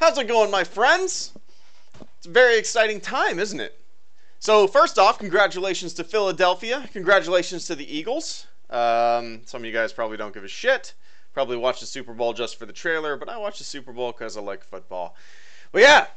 How's it going, my friends? It's a very exciting time, isn't it? So first off, congratulations to Philadelphia. Congratulations to the Eagles. Some of you guys probably don't give a shit. Probably watch the Super Bowl just for the trailer, but I watch the Super Bowl because I like football. But yeah,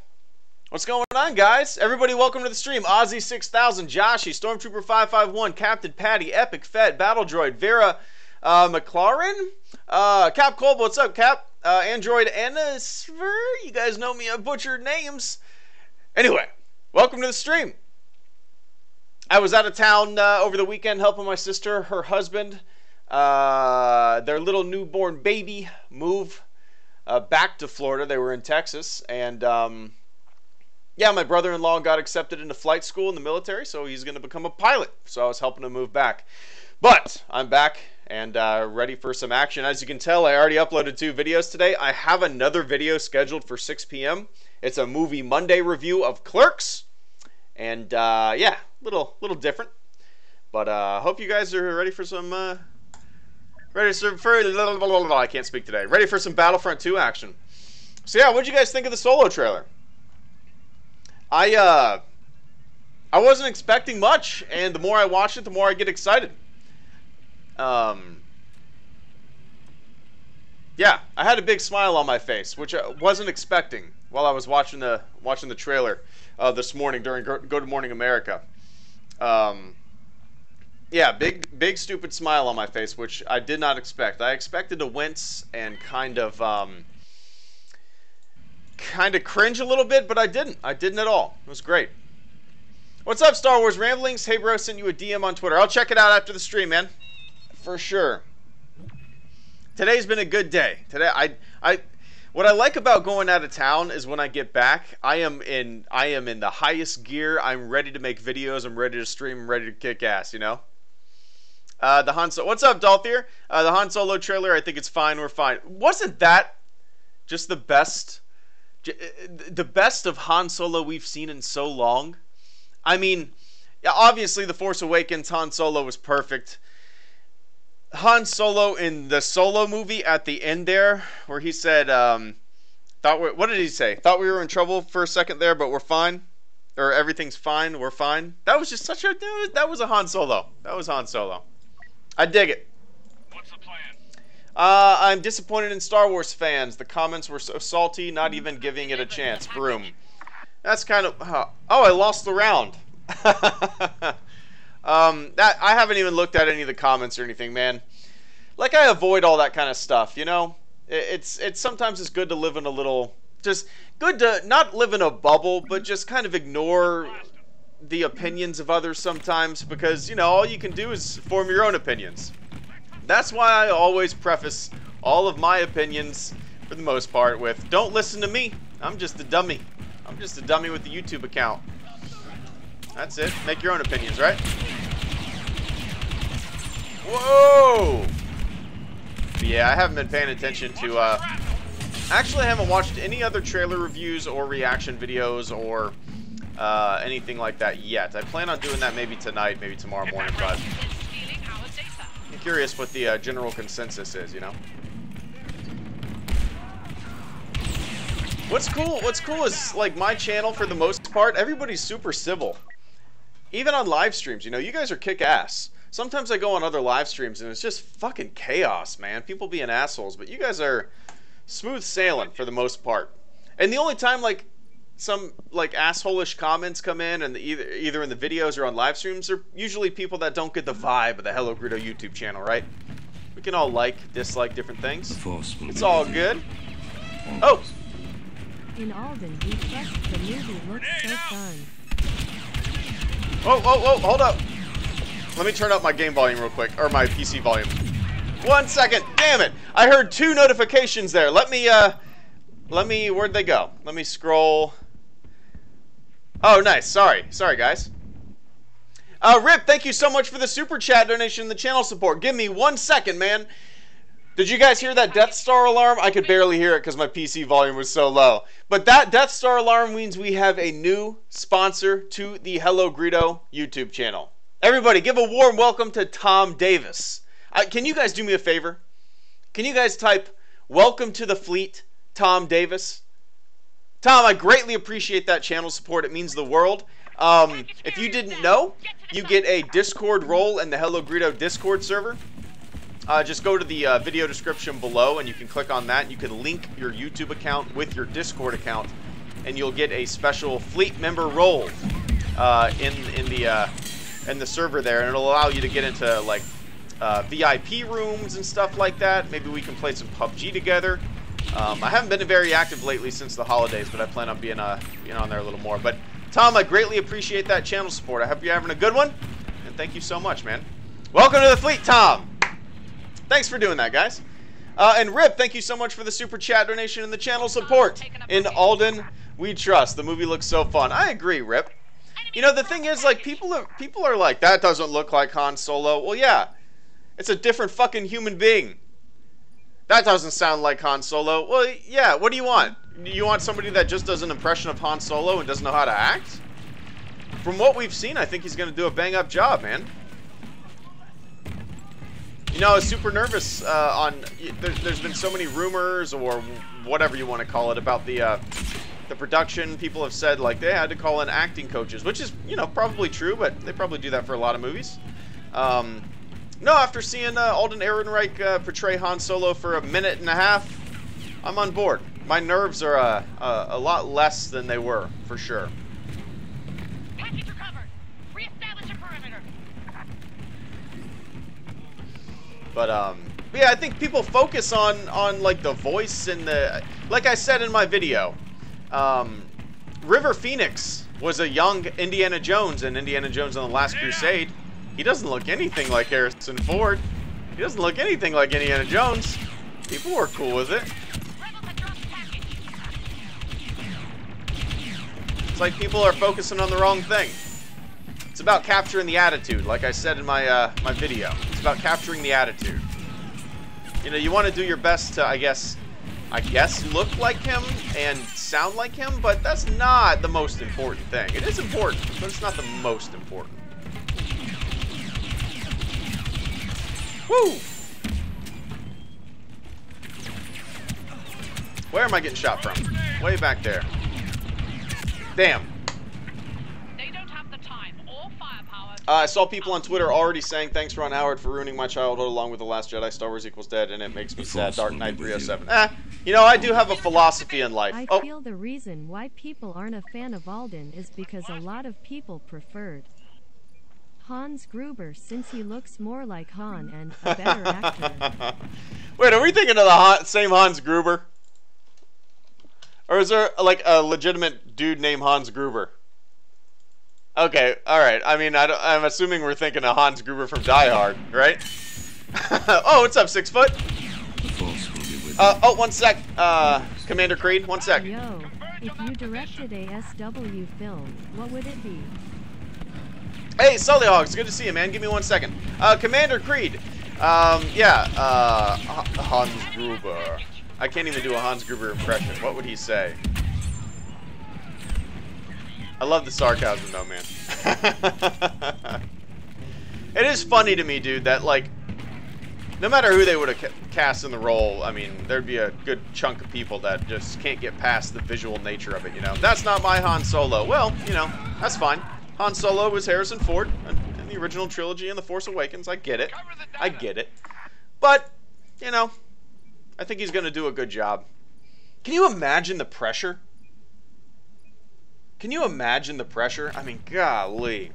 what's going on, guys? Everybody, welcome to the stream. Ozzy 6000, Joshy, Stormtrooper 551, Captain Patty, Epic Fed, Battle Droid, Vera, McLaren, Cap Colb, what's up, Cap? Android, Anna Sver, you guys know me, I butchered names. Anyway, welcome to the stream. I was out of town over the weekend helping my sister, her husband, their little newborn baby move back to Florida. They were in Texas, and yeah, my brother-in-law got accepted into flight school in the military, so he's going to become a pilot. So I was helping him move back. But I'm back and ready for some action. As you can tell, I already uploaded 2 videos today. I have another video scheduled for 6 p.m. It's a Movie Monday review of Clerks. And yeah, little different. But hope you guys are ready for some I can't speak today. Ready for some Battlefront 2 action. So yeah, what'd you guys think of the Solo trailer? I wasn't expecting much, and the more I watch it, the more I get excited. Yeah, I had a big smile on my face, which I wasn't expecting while I was watching the trailer this morning during Good Morning America. Yeah, big stupid smile on my face, which I did not expect. I expected to wince and kind of cringe a little bit, but I didn't. I didn't at all. It was great. What's up, Star Wars Ramblings? Hey, bro, sent you a DM on Twitter. I'll check it out after the stream, man. For sure. Today's been a good day. Today, what I like about going out of town is when I get back, I am in the highest gear. I'm ready to make videos. I'm ready to stream. I'm ready to kick ass. You know. The Han Solo. What's up, Dalthier? The Han Solo trailer. I think it's fine. We're fine. Wasn't that just the best? The best of Han Solo we've seen in so long. I mean, obviously, The Force Awakens, Han Solo was perfect. Han Solo in the Solo movie at the end there, where he said, what did he say? Thought we were in trouble for a second there, but we're fine. Or everything's fine, we're fine. That was just such a, that was a Han Solo. That was Han Solo. I dig it. What's the plan? I'm disappointed in Star Wars fans. The comments were so salty, not even giving it a chance. Broom. That's kind of, oh, I lost the round. I haven't even looked at any of the comments or anything, man. Like, I avoid all that kind of stuff, you know? It's sometimes it's good to live in a little, just good to not live in a bubble, but just kind of ignore the opinions of others sometimes, because, you know, all you can do is form your own opinions. That's why I always preface all of my opinions, for the most part, with, don't listen to me. I'm just a dummy. I'm just a dummy with the YouTube account. That's it. Make your own opinions, right? Whoa! But yeah, I haven't been paying attention to, actually, I haven't watched any other trailer reviews or reaction videos or anything like that yet. I plan on doing that maybe tonight, maybe tomorrow morning, but I'm curious what the general consensus is, you know? What's cool is, like, my channel, for the most part, everybody's super civil. Even on live streams, you know, you guys are kick-ass. Sometimes I go on other live streams and it's just fucking chaos, man. People being assholes, but you guys are smooth sailing for the most part. And the only time, like, some, like, asshole-ish comments come in, and either in the videos or on live streams, are usually people that don't get the vibe of the HelloGreedo YouTube channel, right? We can all like, dislike different things. It's all good. Oh! In Alden, we trust the movie looks so fun. Whoa, hold up. Let me turn up my game volume real quick, or my PC volume. 1 second, damn it. I heard 2 notifications there. Let me, where'd they go? Let me scroll. Oh, nice, sorry, guys. Rip, thank you so much for the super chat donation and the channel support. Give me 1 second, man. Did you guys hear that Death Star alarm? I could barely hear it because my PC volume was so low. But that Death Star alarm means we have a new sponsor to the HelloGreedo YouTube channel. Everybody, give a warm welcome to Tom Davis. Can you guys do me a favor? Can you guys type, "Welcome to the fleet, Tom Davis"? Tom, I greatly appreciate that channel support. It means the world. If you didn't know, you get a Discord role in the HelloGreedo Discord server. Just go to the video description below, and you can click on that. And you can link your YouTube account with your Discord account, and you'll get a special fleet member role in the server there, and it'll allow you to get into like VIP rooms and stuff like that. Maybe we can play some PUBG together. I haven't been very active lately since the holidays, but I plan on being on there a little more. But Tom, I greatly appreciate that channel support. I hope you're having a good one, and thank you so much, man. Welcome to the fleet, Tom. Thanks for doing that, guys. And Rip, thank you so much for the super chat donation and the channel support. In Alden, we trust. The movie looks so fun. I agree, Rip. You know, the thing is, like, people are like, that doesn't look like Han Solo. Well, yeah, it's a different fucking human being. That doesn't sound like Han Solo. Well, yeah, what do you want? You want somebody that just does an impression of Han Solo and doesn't know how to act? From what we've seen, I think he's going to do a bang-up job, man. You know, I was super nervous there's been so many rumors, or whatever you want to call it, about the production. People have said, like, they had to call in acting coaches, which is, you know, probably true, but they probably do that for a lot of movies. No, after seeing Alden Ehrenreich portray Han Solo for a minute and a half, I'm on board. My nerves are a lot less than they were, for sure. Package recovered. Reestablish a perimeter. But yeah, I think people focus on like the voice and the, like I said in my video, River Phoenix was a young Indiana Jones in Indiana Jones and the Last Crusade. He doesn't look anything like Harrison Ford. He doesn't look anything like Indiana Jones. People were cool with it. It's like people are focusing on the wrong thing. It's about capturing the attitude, like I said in my my video. It's about capturing the attitude. You know, you want to do your best to, I guess look like him and sound like him, but that's not the most important thing. It is important, but it's not the most important. Woo! Where am I getting shot from? Way back there. Damn. They don't have the time or firepower. I saw people on Twitter already saying, thanks Ron Howard for ruining my childhood along with The Last Jedi, Star Wars equals dead, and it makes me sad. Dark Knight 307. You know, I do have a philosophy in life. I feel the reason why people aren't a fan of Alden is because a lot of people preferred Hans Gruber, since he looks more like Han and a better actor. Wait, are we thinking of the same Hans Gruber? Or is there like a legitimate dude named Hans Gruber? Okay, alright. I mean, I'm assuming we're thinking of Hans Gruber from Die Hard, right? Oh, what's up, 6 foot? Oh, 1 sec. Commander Creed, 1 sec. Yo, if you directed a SW film, what would it be? Hey, Sullyhogs, good to see you, man. Give me 1 second. Commander Creed. Yeah, Hans Gruber. I can't even do a Hans Gruber impression. What would he say? I love the sarcasm, though, man. It is funny to me, dude, that, like, no matter who they would have cast in the role, I mean, there'd be a good chunk of people that just can't get past the visual nature of it, you know? That's not my Han Solo. Well, you know, that's fine. Han Solo was Harrison Ford in the original trilogy and The Force Awakens. I get it. I get it. But, you know, I think he's going to do a good job. Can you imagine the pressure? Can you imagine the pressure? I mean, golly.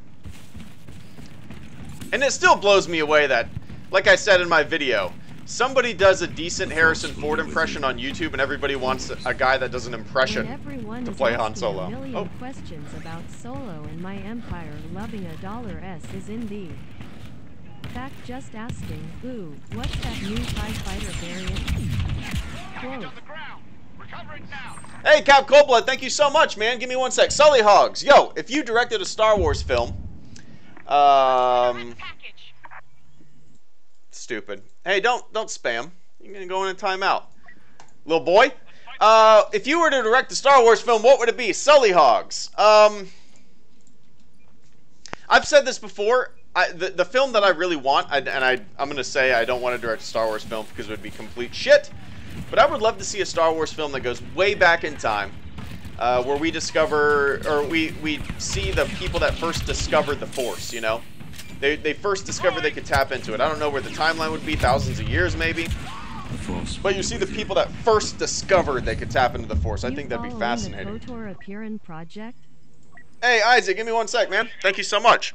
And it still blows me away that, like I said in my video, somebody does a decent Harrison Ford impression on YouTube and everybody wants a guy that does an impression to play Han Solo. A million questions about Solo and my empire loving $S is in the fact just asking, ooh, what's that new TIE fighter variant? Quote. Hey, Cap Coldblood, thank you so much, man. Give me 1 sec. Sully Hogs, yo, if you directed a Star Wars film, stupid. Hey, don't spam. You're gonna go in a timeout, little boy. If you were to direct a Star Wars film, what would it be? Sully Hogs. I've said this before. The film that I really want, I'm gonna say I don't want to direct a Star Wars film because it would be complete shit. But I would love to see a Star Wars film that goes way back in time. where we discover, or we see the people that first discovered the Force, you know? They first discovered they could tap into it. I don't know where the timeline would be, thousands of years maybe. But you see the people that first discovered they could tap into the Force. I think that'd be fascinating. Project? Hey, Isaac, give me 1 sec, man. Thank you so much.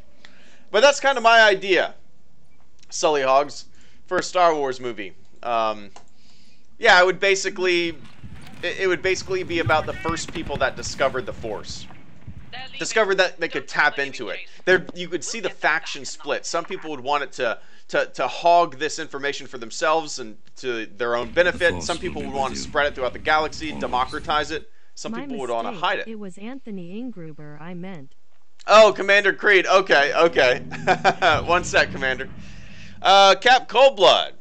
But that's kind of my idea, Sully Hogs, for a Star Wars movie. Yeah, it would basically be about the first people that discovered the Force. Discovered that they could tap into it. You could see the faction split. Some people would want it to hog this information for themselves and to their own benefit. Some people would want to spread it throughout the galaxy, democratize it. Some people would want to hide it. It was Anthony Ingruber I meant. Oh, Commander Creed. Okay, okay. 1 sec, Commander. Cap Coldblood.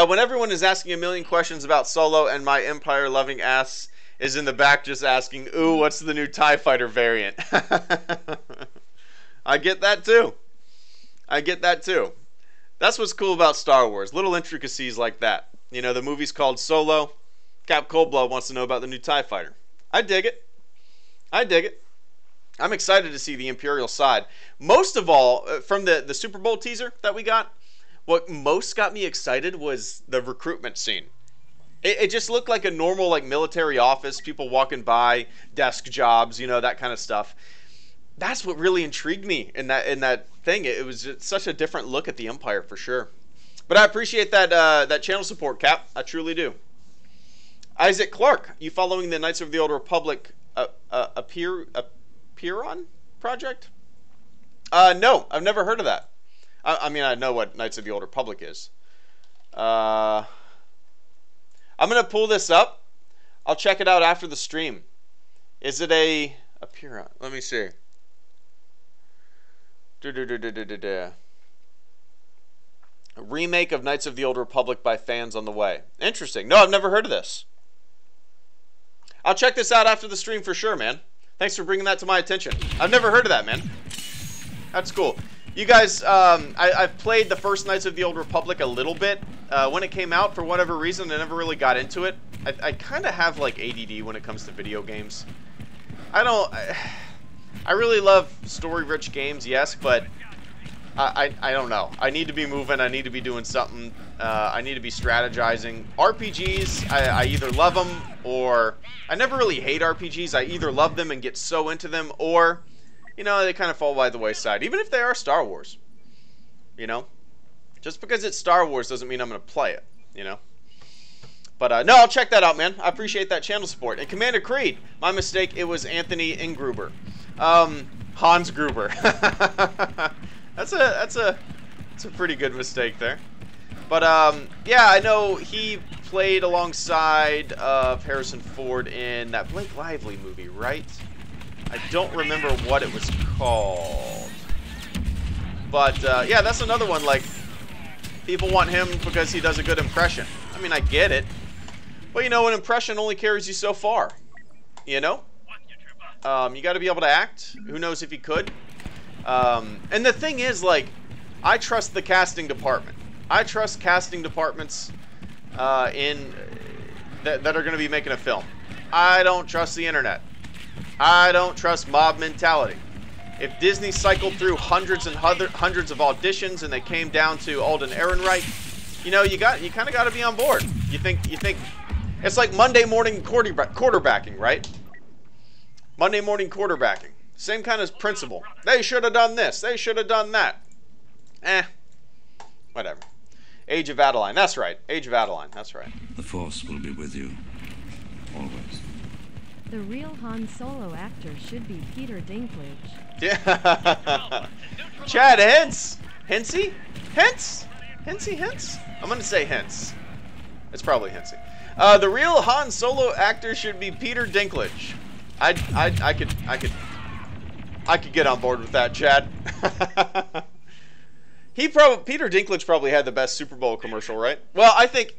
When everyone is asking a million questions about Solo and my Empire-loving ass is in the back just asking, ooh, what's the new TIE Fighter variant? I get that too. I get that too. That's what's cool about Star Wars. Little intricacies like that. You know, the movie's called Solo. Cap Coldblood wants to know about the new TIE Fighter. I dig it. I dig it. I'm excited to see the Imperial side. Most of all, from the Super Bowl teaser that we got, what most got me excited was the recruitment scene. It just looked like a normal like military office, people walking by, desk jobs, you know, that kind of stuff. That's what really intrigued me in that thing. It was just such a different look at the Empire for sure. But I appreciate that channel support, Cap. I truly do. Isaac Clark, you following the Knights of the Old Republic Apeiron project? No, I've never heard of that. I mean, I know what Knights of the Old Republic is. I'm going to pull this up. I'll check it out after the stream. Is it a Apeiron? Let me see. A remake of Knights of the Old Republic by fans on the way. Interesting. No, I've never heard of this. I'll check this out after the stream for sure, man. Thanks for bringing that to my attention. I've never heard of that, man. That's cool. You guys, I've played the first Knights of the Old Republic a little bit. When it came out, for whatever reason, I never really got into it. I kind of have, like, ADD when it comes to video games. I really love story-rich games, yes, but I don't know. I need to be moving. I need to be doing something. I need to be strategizing. RPGs, I either love them or... I never really hate RPGs. I either love them and get so into them, or... you know, they kind of fall by the wayside, even if they are Star Wars. You know? Just because it's Star Wars doesn't mean I'm going to play it, you know? But, no, I'll check that out, man. I appreciate that channel support. And Commander Creed, my mistake, it was Anthony Ingruber. Hans Gruber. That's a pretty good mistake there. But, yeah, I know he played alongside of Harrison Ford in that Blake Lively movie, right? I don't remember what it was called. But, yeah, that's another one, like, people want him because he does a good impression. I mean, I get it. But, you know, an impression only carries you so far. You know? You got to be able to act. Who knows if he could? And the thing is, like, I trust the casting department. I trust casting departments that are going to be making a film. I don't trust the internet. I don't trust mob mentality. If Disney cycled through hundreds and hundreds of auditions and they came down to Alden Ehrenreich, you know, you kind of got to be on board. You think it's like Monday morning quarterbacking, right? Monday morning quarterbacking. Same kind of principle. They should have done this. They should have done that. Whatever. Age of Adeline. That's right. Age of Adeline. That's right. The Force will be with you. Always. The real Han Solo actor should be Peter Dinklage. Yeah. Chad Hintz. Hintsy? Hintz? Hintsy Hintz? I'm going to say Hintz. It's probably Hintsy. The real Han Solo actor should be Peter Dinklage. I could get on board with that, Chad. Peter Dinklage probably had the best Super Bowl commercial, right? Well, I think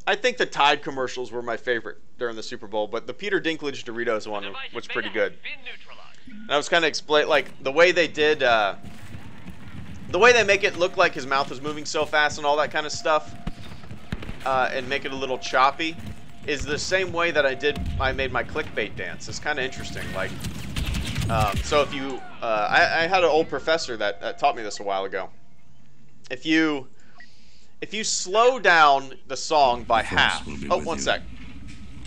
the Tide commercials were my favorite during the Super Bowl, but the Peter Dinklage Doritos one was pretty good. And I was kind of like the way they did, the way they make it look like his mouth was moving so fast and all that kind of stuff, and make it a little choppy. is the same way that I made my clickbait dance. It's kind of interesting. Like, so if you, I had an old professor that taught me this a while ago. If you slow down the song by half. Oh, one sec.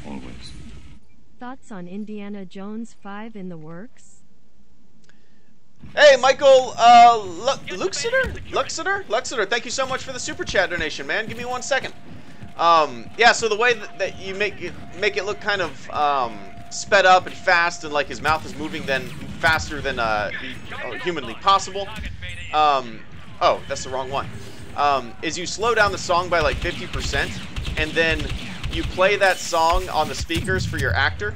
Always. Thoughts on Indiana Jones 5 in the works? Hey, Michael, Luxeter, thank you so much for the super chat donation, man. Give me 1 second. Yeah, so the way that you make it look kind of sped up and fast, and like his mouth is moving faster than humanly possible. Oh, that's the wrong one. Is you slow down the song by like 50%, and then you play that song on the speakers for your actor.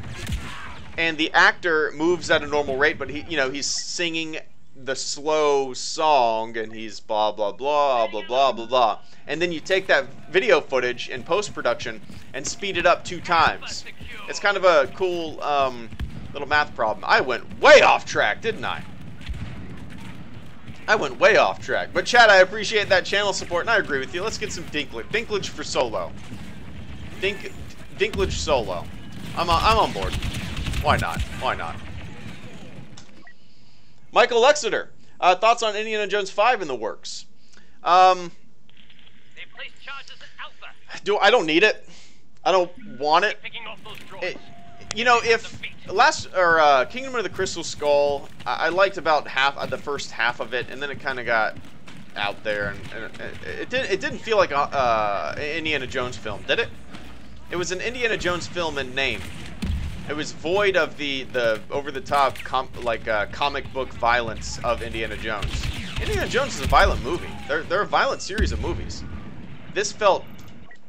And the actor moves at a normal rate, but he's singing the slow song, and he's blah blah blah blah blah blah blah. And then you take that video footage in post-production and speed it up 2 times. It's kind of a cool little math problem. I went way off track, didn't I? I went way off track. But Chad, I appreciate that channel support, and I agree with you. Let's get some Dinklage. Dinklage for solo. Dinklage solo. I'm on board. Why not? Why not? Michael Luxeter, thoughts on Indiana Jones 5 in the works? I don't need it. I don't want it. If Kingdom of the Crystal Skull, I liked about the first half of it, and then it kind of got out there, and it didn't feel like an Indiana Jones film, did it? It was an Indiana Jones film in name. It was void of the over-the-top comic book violence of Indiana Jones. Indiana Jones is a violent movie. They're a violent series of movies.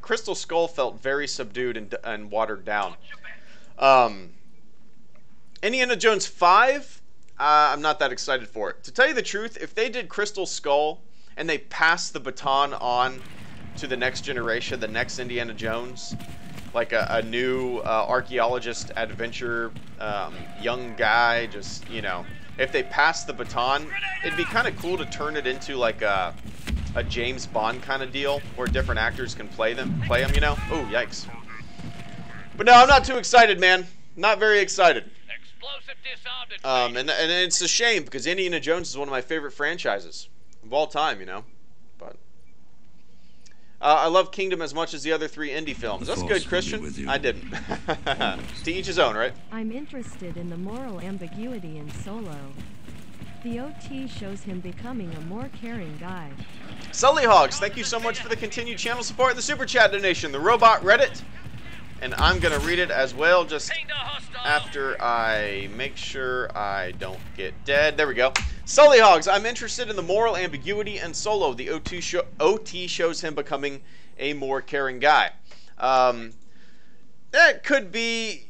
Crystal Skull felt very subdued and watered down. Indiana Jones 5, I'm not that excited for it. To tell you the truth, if they did Crystal Skull and they passed the baton on to the next generation, the next Indiana Jones, like a new archaeologist adventure, young guy, just, if they pass the baton, it'd be kind of cool to turn it into like a James Bond kind of deal where different actors can play them, Oh, yikes. But no, I'm not too excited, man. Not very excited. And it's a shame because Indiana Jones is one of my favorite franchises of all time, But I love Kingdom as much as the other 3 indie films. That's good, Christian. I didn't. To each his own, right? I'm interested in the moral ambiguity in Solo. The OT shows him becoming a more caring guy. Sully Hogs, thank you so much for the continued channel support and the super chat donation. The robot Reddit. And I'm going to read it as well just after I make sure I don't get dead. There we go. Sully Hogs, I'm interested in the moral ambiguity in Solo. The OT shows him becoming a more caring guy. That could be...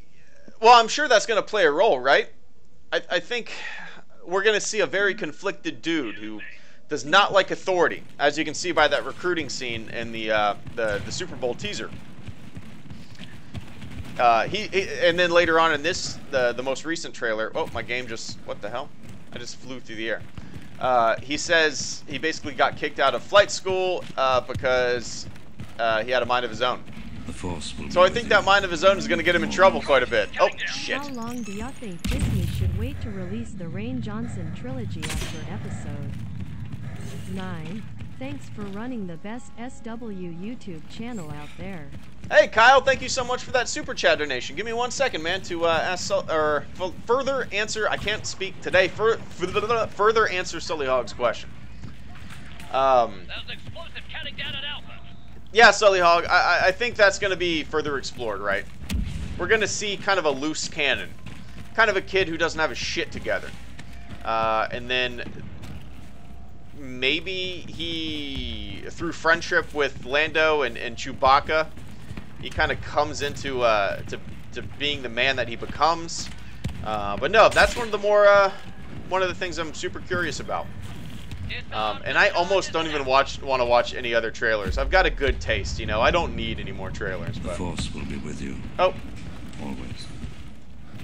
Well, I'm sure that's going to play a role, right? I think we're going to see a very conflicted dude who does not like authority, as you can see by that recruiting scene in the Super Bowl teaser. And then later on in the most recent trailer, oh, my game just, what the hell? I just flew through the air. He says he basically got kicked out of flight school because he had a mind of his own. So I think that mind of his own is going to get him in trouble quite a bit. Oh, shit. How long do y'all think Disney should wait to release the Rian Johnson trilogy after episode 9? Thanks for running the best SW YouTube channel out there. Hey, Kyle, thank you so much for that super chat donation. Give me 1 second, man, to further answer. I can't speak today. Further answer Sully Hog's question. Yeah, Sully Hog, I think that's going to be further explored, right? We're going to see kind of a loose cannon. Kind of a kid who doesn't have his shit together. And then maybe he, through friendship with Lando and Chewbacca, he kind of comes into to being the man that he becomes. But no, that's one of the things I'm super curious about. And I almost don't even want to watch any other trailers. I've got a good taste, I don't need any more trailers. But... The Force will be with you. Oh. Always.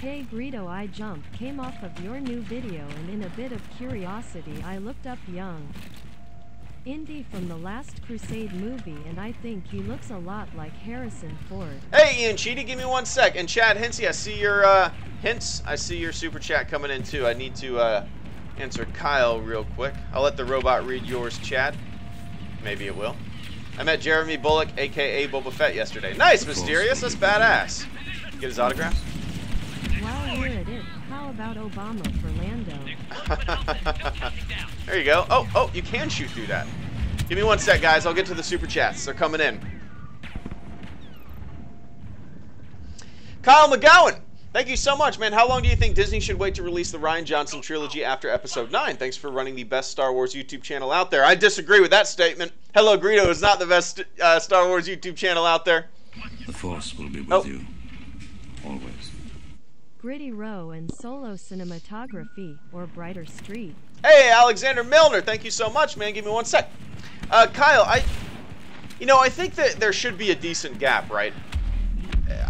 Hey Greedo, I Jump came off of your new video, and in a bit of curiosity I looked up Young. Indy from the Last Crusade movie, and I think he looks a lot like Harrison Ford. Hey, Ian Cheaty, give me 1 sec. And Chad Hinsey, I see your hints. I see your super chat coming in too. I need to answer Kyle real quick. I'll let the robot read yours, Chad. Maybe it will. I met Jeremy Bullock, aka Boba Fett, yesterday. Nice, Mysterious. That's badass. Get his autograph. While you're at it, how about Obama for Lando? There you go. Oh, you can shoot through that. Give me 1 sec, guys. I'll get to the super chats. They're coming in. Kyle McGowan, thank you so much, man. How long do you think Disney should wait to release the Rian Johnson trilogy after Episode 9? Thanks for running the best Star Wars YouTube channel out there. I disagree with that statement. HelloGreedo is not the best Star Wars YouTube channel out there. The Force will be with you. Always. Gritty Row and Solo Cinematography, or Brighter Street. Hey, Alexander Milner, thank you so much, man. Give me 1 sec. Kyle, I think that there should be a decent gap, right?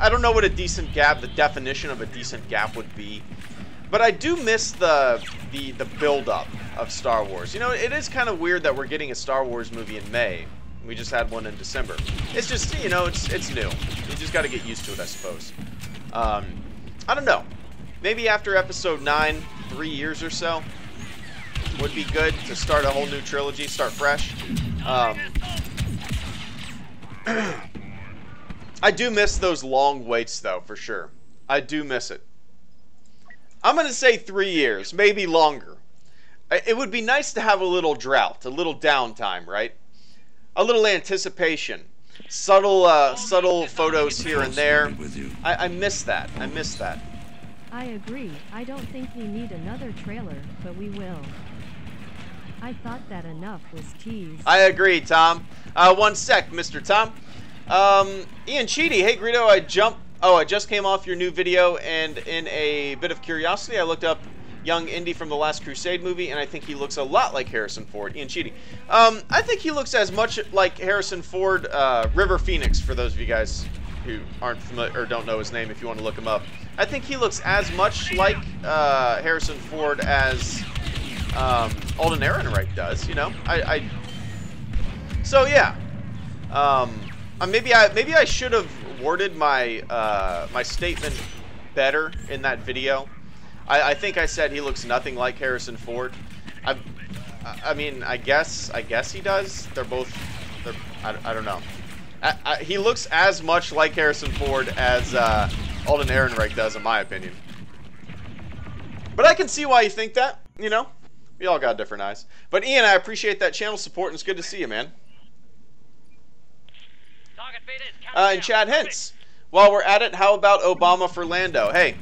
I don't know what a decent gap, the definition of a decent gap would be, but I do miss the build-up of Star Wars. You know, it is kind of weird that we're getting a Star Wars movie in May. We just had one in December. It's just, you know, it's new. You just got to get used to it, I suppose. I don't know. Maybe after Episode 9, 3 years or so, would be good to start a whole new trilogy, start fresh. I do miss those long waits, though, for sure. I do miss it. I'm going to say 3 years, maybe longer. It would be nice to have a little drought, a little downtime, right? A little anticipation. Subtle photos here and there. I miss that. I miss that. I agree. I don't think we need another trailer, but we will. I thought that enough was teased. I agree, Tom. 1 sec, Mr. Tom. Ian Cheaty, hey Greedo, I just came off your new video, and in a bit of curiosity, I looked up young Indy from the Last Crusade movie, and I think he looks a lot like Harrison Ford. Ian Cheaty. I think he looks as much like Harrison Ford, River Phoenix, for those of you guys who aren't familiar or don't know his name if you want to look him up. I think he looks as much like Harrison Ford as Alden Ehrenreich does, you know? So yeah. Maybe I should have worded my my statement better in that video. I think I said he looks nothing like Harrison Ford. I mean, I guess he does. I don't know. He looks as much like Harrison Ford as Alden Ehrenreich does, in my opinion. But I can see why you think that, you know? We all got different eyes. But Ian, I appreciate that channel support, and it's good to see you, man. And Chad Hintz, while we're at it, how about Obama for Lando? Hey,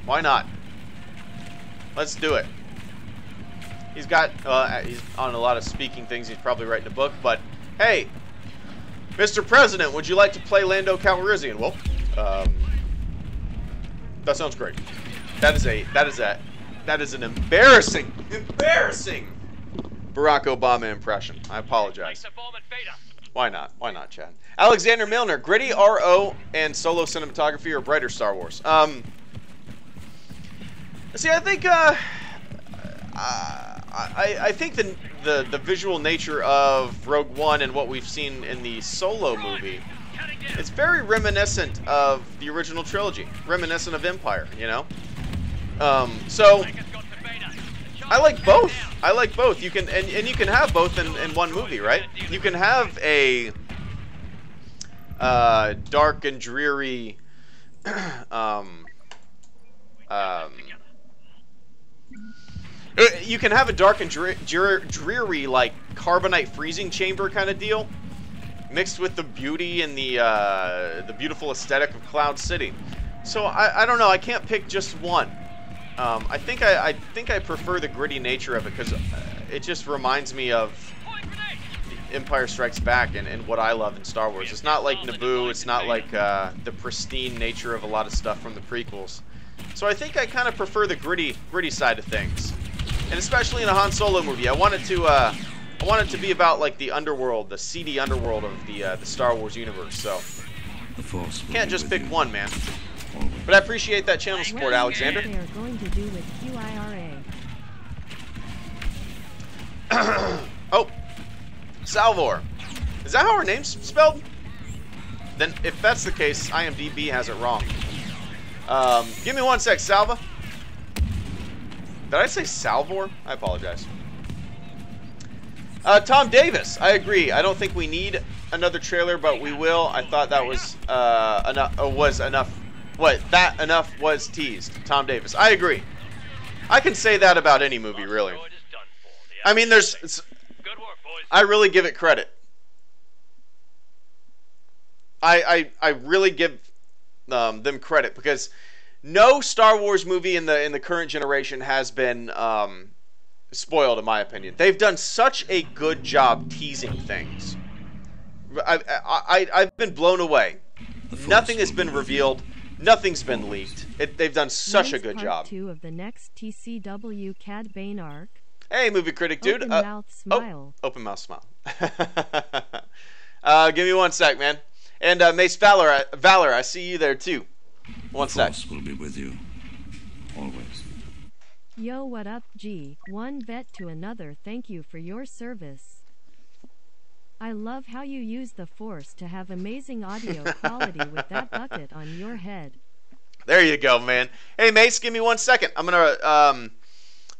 why not? Let's do it. He's on a lot of speaking things. He's probably writing a book, but hey, Mr. President, would you like to play Lando Calrissian? Well, that sounds great. That is an embarrassing Barack Obama impression. I apologize. Why not? Why not, Chad? Alexander Milner, Gritty RO and Solo Cinematography or Brighter Star Wars? See, I think I think the visual nature of Rogue One and what we've seen in the Solo movie, it's very reminiscent of the original trilogy, reminiscent of Empire, you know. So I like both. I like both. You can and you can have both in one movie, right? You can have a dark and dreary you can have a dark and dreary like carbonite freezing chamber kind of deal, mixed with the beauty and the beautiful aesthetic of Cloud City. So I don't know. I can't pick just one. I think I prefer the gritty nature of it because it just reminds me of Empire Strikes Back and what I love in Star Wars. It's not like Naboo. It's not like the pristine nature of a lot of stuff from the prequels. So I think I kind of prefer the gritty side of things, and especially in a Han Solo movie, I want it to be about like the underworld, the seedy underworld of the Star Wars universe. So can't just pick one, man. But I appreciate that channel support, Alexander. They are going to do with QIRA. Oh, Salvor. Is that how her name's spelled? Then, if that's the case, IMDb has it wrong. Give me one sec, Salva. Did I say Salvor? I apologize. Tom Davis, I agree. I don't think we need another trailer, but we will. I thought that was enough. What? That enough was teased. Tom Davis, I agree. I can say that about any movie, really. I mean, I really give it credit. I really give them credit, because no Star Wars movie in the current generation has been spoiled, in my opinion. They've done such a good job teasing things. I've been blown away. Nothing has been revealed. Nothing's been leaked. They've done such a good job. Part 2 of the next TCW Cad Bane arc. Hey, movie critic dude. Open mouth smile. Oh, open mouth smile. Give me one sec, man. And Mace Valor, I see you there too. One sec. The Force will be with you, always. Yo, what up, G? One vet to another, thank you for your service. I love how you use the Force to have amazing audio quality with that bucket on your head. There you go, man. Hey, Mace, give me 1 second. I'm gonna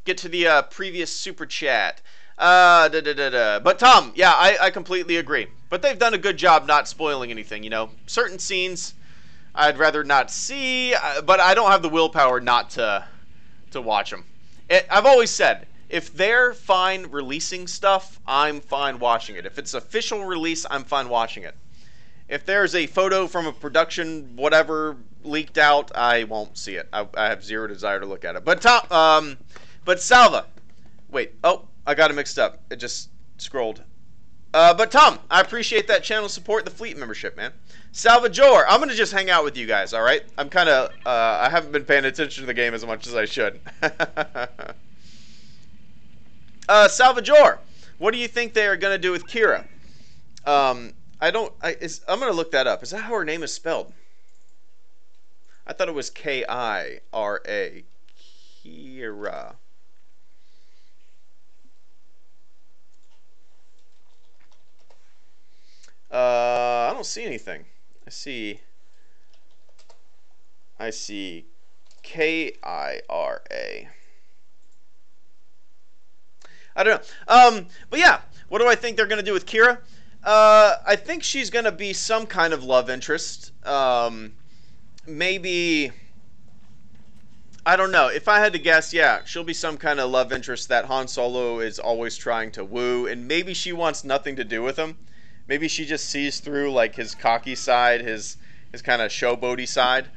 get to the previous super chat. But Tom, yeah, I completely agree. But they've done a good job not spoiling anything, you know. Certain scenes I'd rather not see, but I don't have the willpower not to watch them. I've always said, if they're fine releasing stuff, I'm fine watching it. If it's official release, I'm fine watching it. If there's a photo from a production, whatever, leaked out, I won't see it. I have zero desire to look at it. But Tom, but Salva, wait, oh, I got it mixed up. It just scrolled. But Tom, I appreciate that channel support, the fleet membership, man. Salvador, I'm gonna just hang out with you guys, all right? I'm kind of, I haven't been paying attention to the game as much as I should. Salvador, what do you think they are gonna do with Kira? I'm gonna look that up. Is that how her name is spelled? I thought it was K-I-R-A. Kira. I don't see anything. I see K-I-R-A. I don't know. But yeah, what do I think they're gonna do with Kira? I think she's gonna be some kind of love interest. Maybe, I don't know. If I had to guess, yeah, she'll be some kind of love interest that Han Solo is always trying to woo, and maybe she wants nothing to do with him. Maybe she just sees through, like, his cocky side, his kind of showboaty side.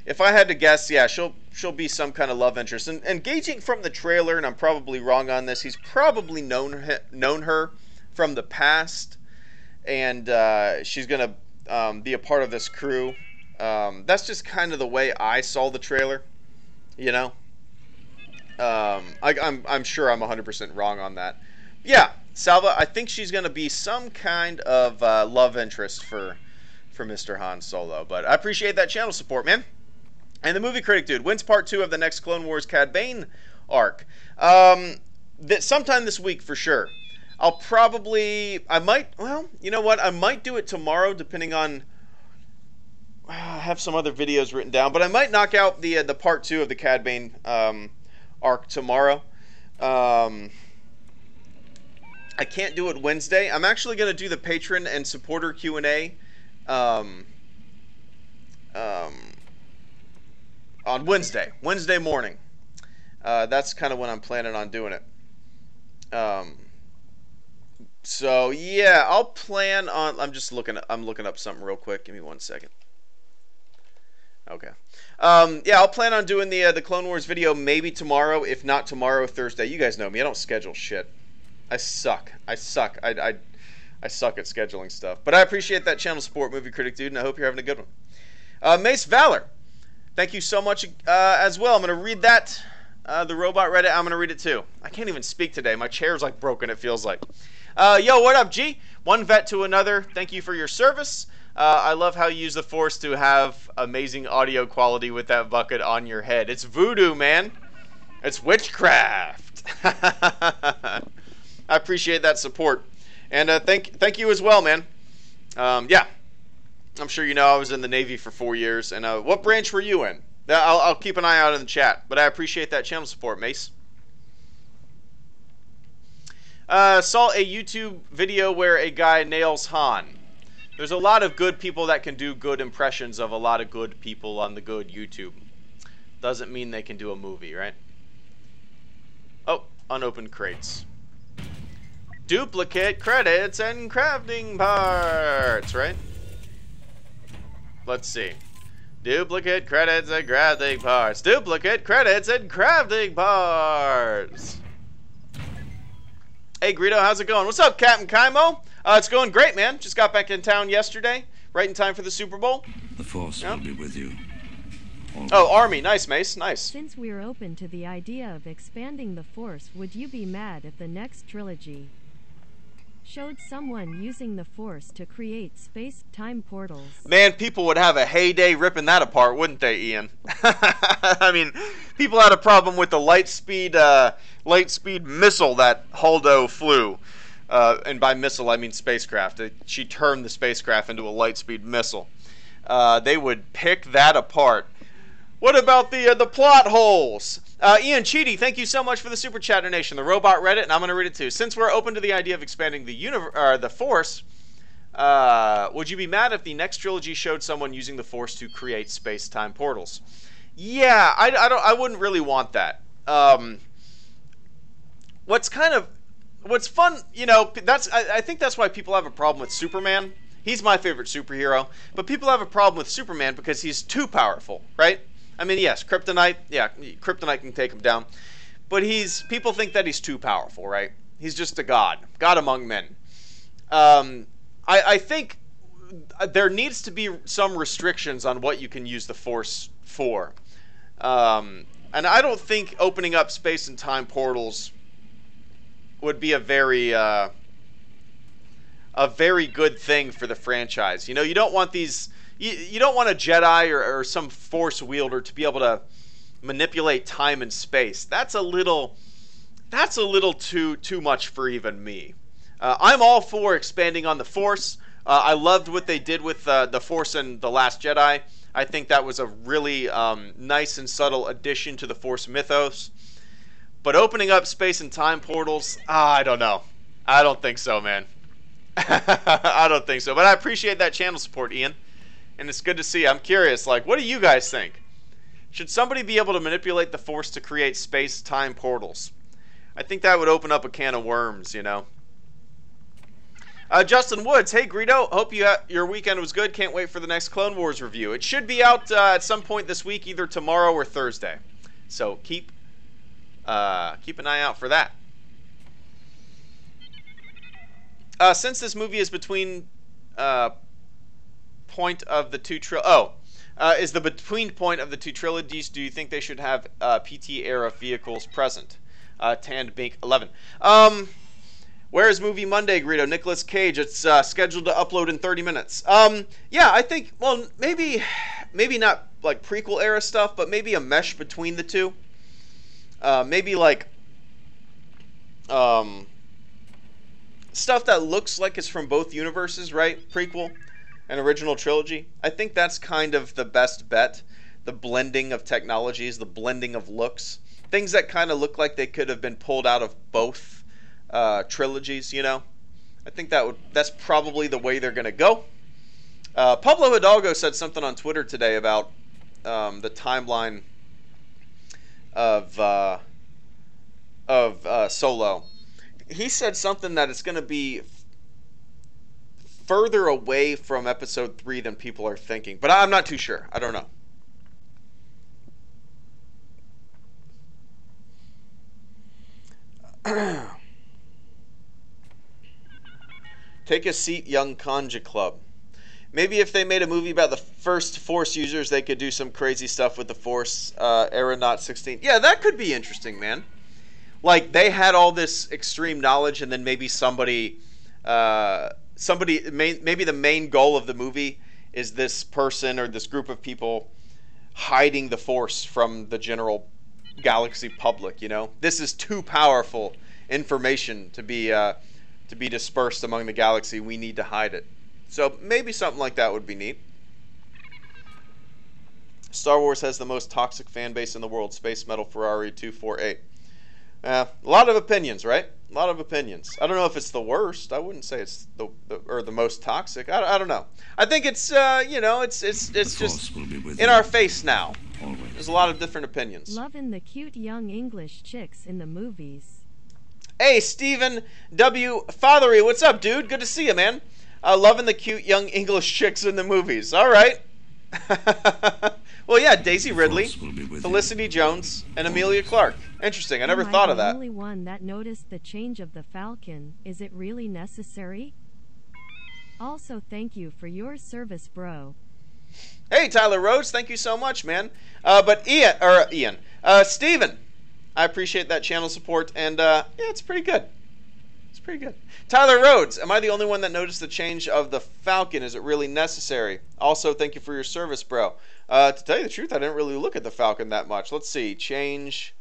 If I had to guess, yeah, she'll be some kind of love interest. And gauging from the trailer, and I'm probably wrong on this, he's probably known her from the past, and she's gonna be a part of this crew. That's just kind of the way I saw the trailer, you know. I'm sure I'm 100% wrong on that. Yeah, Salva, I think she's gonna be some kind of love interest for Mr. Han Solo. But I appreciate that channel support, man. And the movie critic dude, when's part 2 of the next Clone Wars Cad Bane arc? Sometime this week for sure. I might, well, you know what? I might do it tomorrow, depending on. I have some other videos written down, but I might knock out the part 2 of the Cad Bane arc tomorrow. I can't do it Wednesday. I'm actually going to do the patron and supporter Q&A on Wednesday morning. That's kind of when I'm planning on doing it. So yeah, I'll plan on. I'm looking up something real quick. Give me 1 second. Okay. Yeah, I'll plan on doing the Clone Wars video maybe tomorrow. If not tomorrow, Thursday. You guys know me. I don't schedule shit. I suck. I suck at scheduling stuff. But I appreciate that channel support, movie critic dude, and I hope you're having a good one. Mace Valor, thank you so much as well. I'm gonna read that. The robot read it. I'm gonna read it too. I can't even speak today. My chair's like broken. It feels like. Yo, what up, G? One vet to another. Thank you for your service. I love how you use the Force to have amazing audio quality with that bucket on your head. It's voodoo, man. It's witchcraft. I appreciate that support. And thank you as well, man. Yeah, I'm sure you know I was in the Navy for 4 years. And what branch were you in? I'll keep an eye out in the chat. But I appreciate that channel support, Mace. Saw a YouTube video where a guy nails Han. There's a lot of good people that can do good impressions of a lot of good people on the good YouTube. Doesn't mean they can do a movie, right? Oh, unopened crates. Duplicate credits and crafting parts, right? Let's see. Duplicate credits and crafting parts. Duplicate credits and crafting parts. Hey, Greedo, how's it going? What's up, Captain Kaimo? It's going great, man. Just got back in town yesterday, right in time for the Super Bowl. The Force will be with you. Always. Oh, Army. Nice, Mace. Nice. Since we're open to the idea of expanding the Force, would you be mad if the next trilogy showed someone using the Force to create space-time portals? Man, people would have a heyday ripping that apart, wouldn't they, Ian? I mean, people had a problem with the light speed missile that Holdo flew. And by missile, I mean spacecraft. She turned the spacecraft into a light speed missile. They would pick that apart. What about the plot holes? Ian Cheedy, thank you so much for the super chat donation. The robot read it, and I'm going to read it too. Since we're open to the idea of expanding the Force, would you be mad if the next trilogy showed someone using the Force to create space-time portals? Yeah, I wouldn't really want that. What's fun, you know, I think that's why people have a problem with Superman. He's my favorite superhero, but people have a problem with Superman because he's too powerful, right? I mean, yes, Kryptonite, yeah, Kryptonite can take him down, but people think that he's too powerful, right? He's just a god among men. I think there needs to be some restrictions on what you can use the Force for, and I don't think opening up space and time portals would be a very good thing for the franchise. You know, you don't want these. You don't want a Jedi or some Force wielder to be able to manipulate time and space. That's a little too much for even me. I'm all for expanding on the Force. I loved what they did with the Force and The Last Jedi. I think that was a really nice and subtle addition to the Force mythos. But opening up space and time portals, I don't know. I don't think so, man. I don't think so. But I appreciate that channel support, Ian. And it's good to see. I'm curious, like, what do you guys think? Should somebody be able to manipulate the Force to create space-time portals? I think that would open up a can of worms, you know. Justin Woods, hey Greedo, hope your weekend was good. Can't wait for the next Clone Wars review. It should be out at some point this week, either tomorrow or Thursday. So keep an eye out for that. Since this movie is between point of the two is the between point of the two trilogies, do you think they should have PT era vehicles present? Tanned Bink 11. Where is Movie Monday, Greedo? Nicolas Cage. It's scheduled to upload in 30 minutes. Yeah, I think, well, maybe not like prequel era stuff, but maybe a mesh between the two. Maybe like stuff that looks like it's from both universes, right? Prequel and original trilogy. I think that's kind of the best bet. The blending of technologies, the blending of looks. Things that kind of look like they could have been pulled out of both trilogies, you know? I think that's probably the way they're going to go. Pablo Hidalgo said something on Twitter today about the timeline of Solo. He said something that it's going to be further away from episode 3 than people are thinking. But I'm not too sure. I don't know. Take a seat, young Kanja Club. Maybe if they made a movie about the first Force users, they could do some crazy stuff with the Force. Aeronaut 16. Yeah, that could be interesting, man. Like, they had all this extreme knowledge, and then maybe maybe the main goal of the movie is this person or this group of people hiding the Force from the general galaxy public, you know? This is too powerful information to be to be dispersed among the galaxy, we need to hide it. So maybe something like that would be neat. Star Wars has the most toxic fan base in the world. Space Metal Ferrari 248. A lot of opinions, right? A lot of opinions. I don't know if it's the worst. I wouldn't say it's the most toxic. I don't know. I think it's you know, it's just in our face now. Always. There's a lot of different opinions. Loving the cute young English chicks in the movies. Hey, Stephen W. Fathery, what's up, dude? Good to see you, man. Loving the cute young English chicks in the movies. All right. Well, yeah, Daisy Ridley, Felicity Jones, and Amelia Clark. Interesting. I never thought of that. I'm the only one that noticed the change of the Falcon. Is it really necessary? Also, thank you for your service, bro. Hey, Tyler Rhodes, thank you so much, man. But Steven, I appreciate that channel support, and yeah, it's pretty good. It's pretty good. Tyler Rhodes, am I the only one that noticed the change of the Falcon? Is it really necessary? Also, thank you for your service, bro. To tell you the truth, I didn't really look at the Falcon that much. Let's see. Change.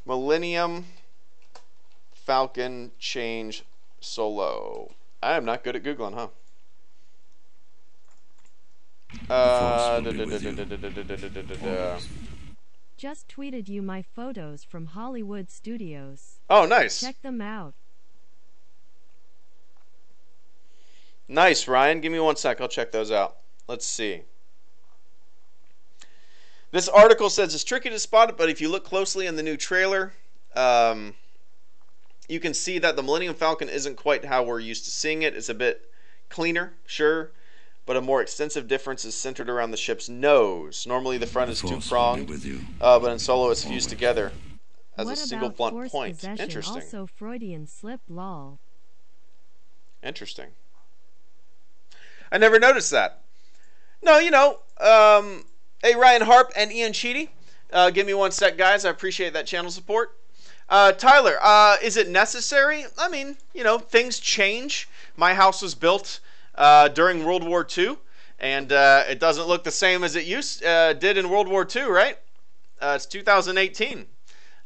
Millennium Falcon change solo. I am not good at Googling, huh? Just tweeted you my photos from Hollywood Studios. Oh, nice. Check them out. Nice, Ryan. Give me 1 sec. I'll check those out. Let's see. This article says it's tricky to spot it, but if you look closely in the new trailer, you can see that the Millennium Falcon isn't quite how we're used to seeing it. It's a bit cleaner, sure, but a more extensive difference is centered around the ship's nose. Normally the front is two-pronged, but in Solo it's fused together as a single blunt point. Interesting. Also Freudian slip, lol. Interesting. I never noticed that. No, you know, hey, Ryan Harp and Ian Cheedy. Give me 1 sec, guys. I appreciate that channel support. Tyler, is it necessary? I mean, you know, things change. My house was built during World War II, and it doesn't look the same as it did in World War II, right? It's 2018.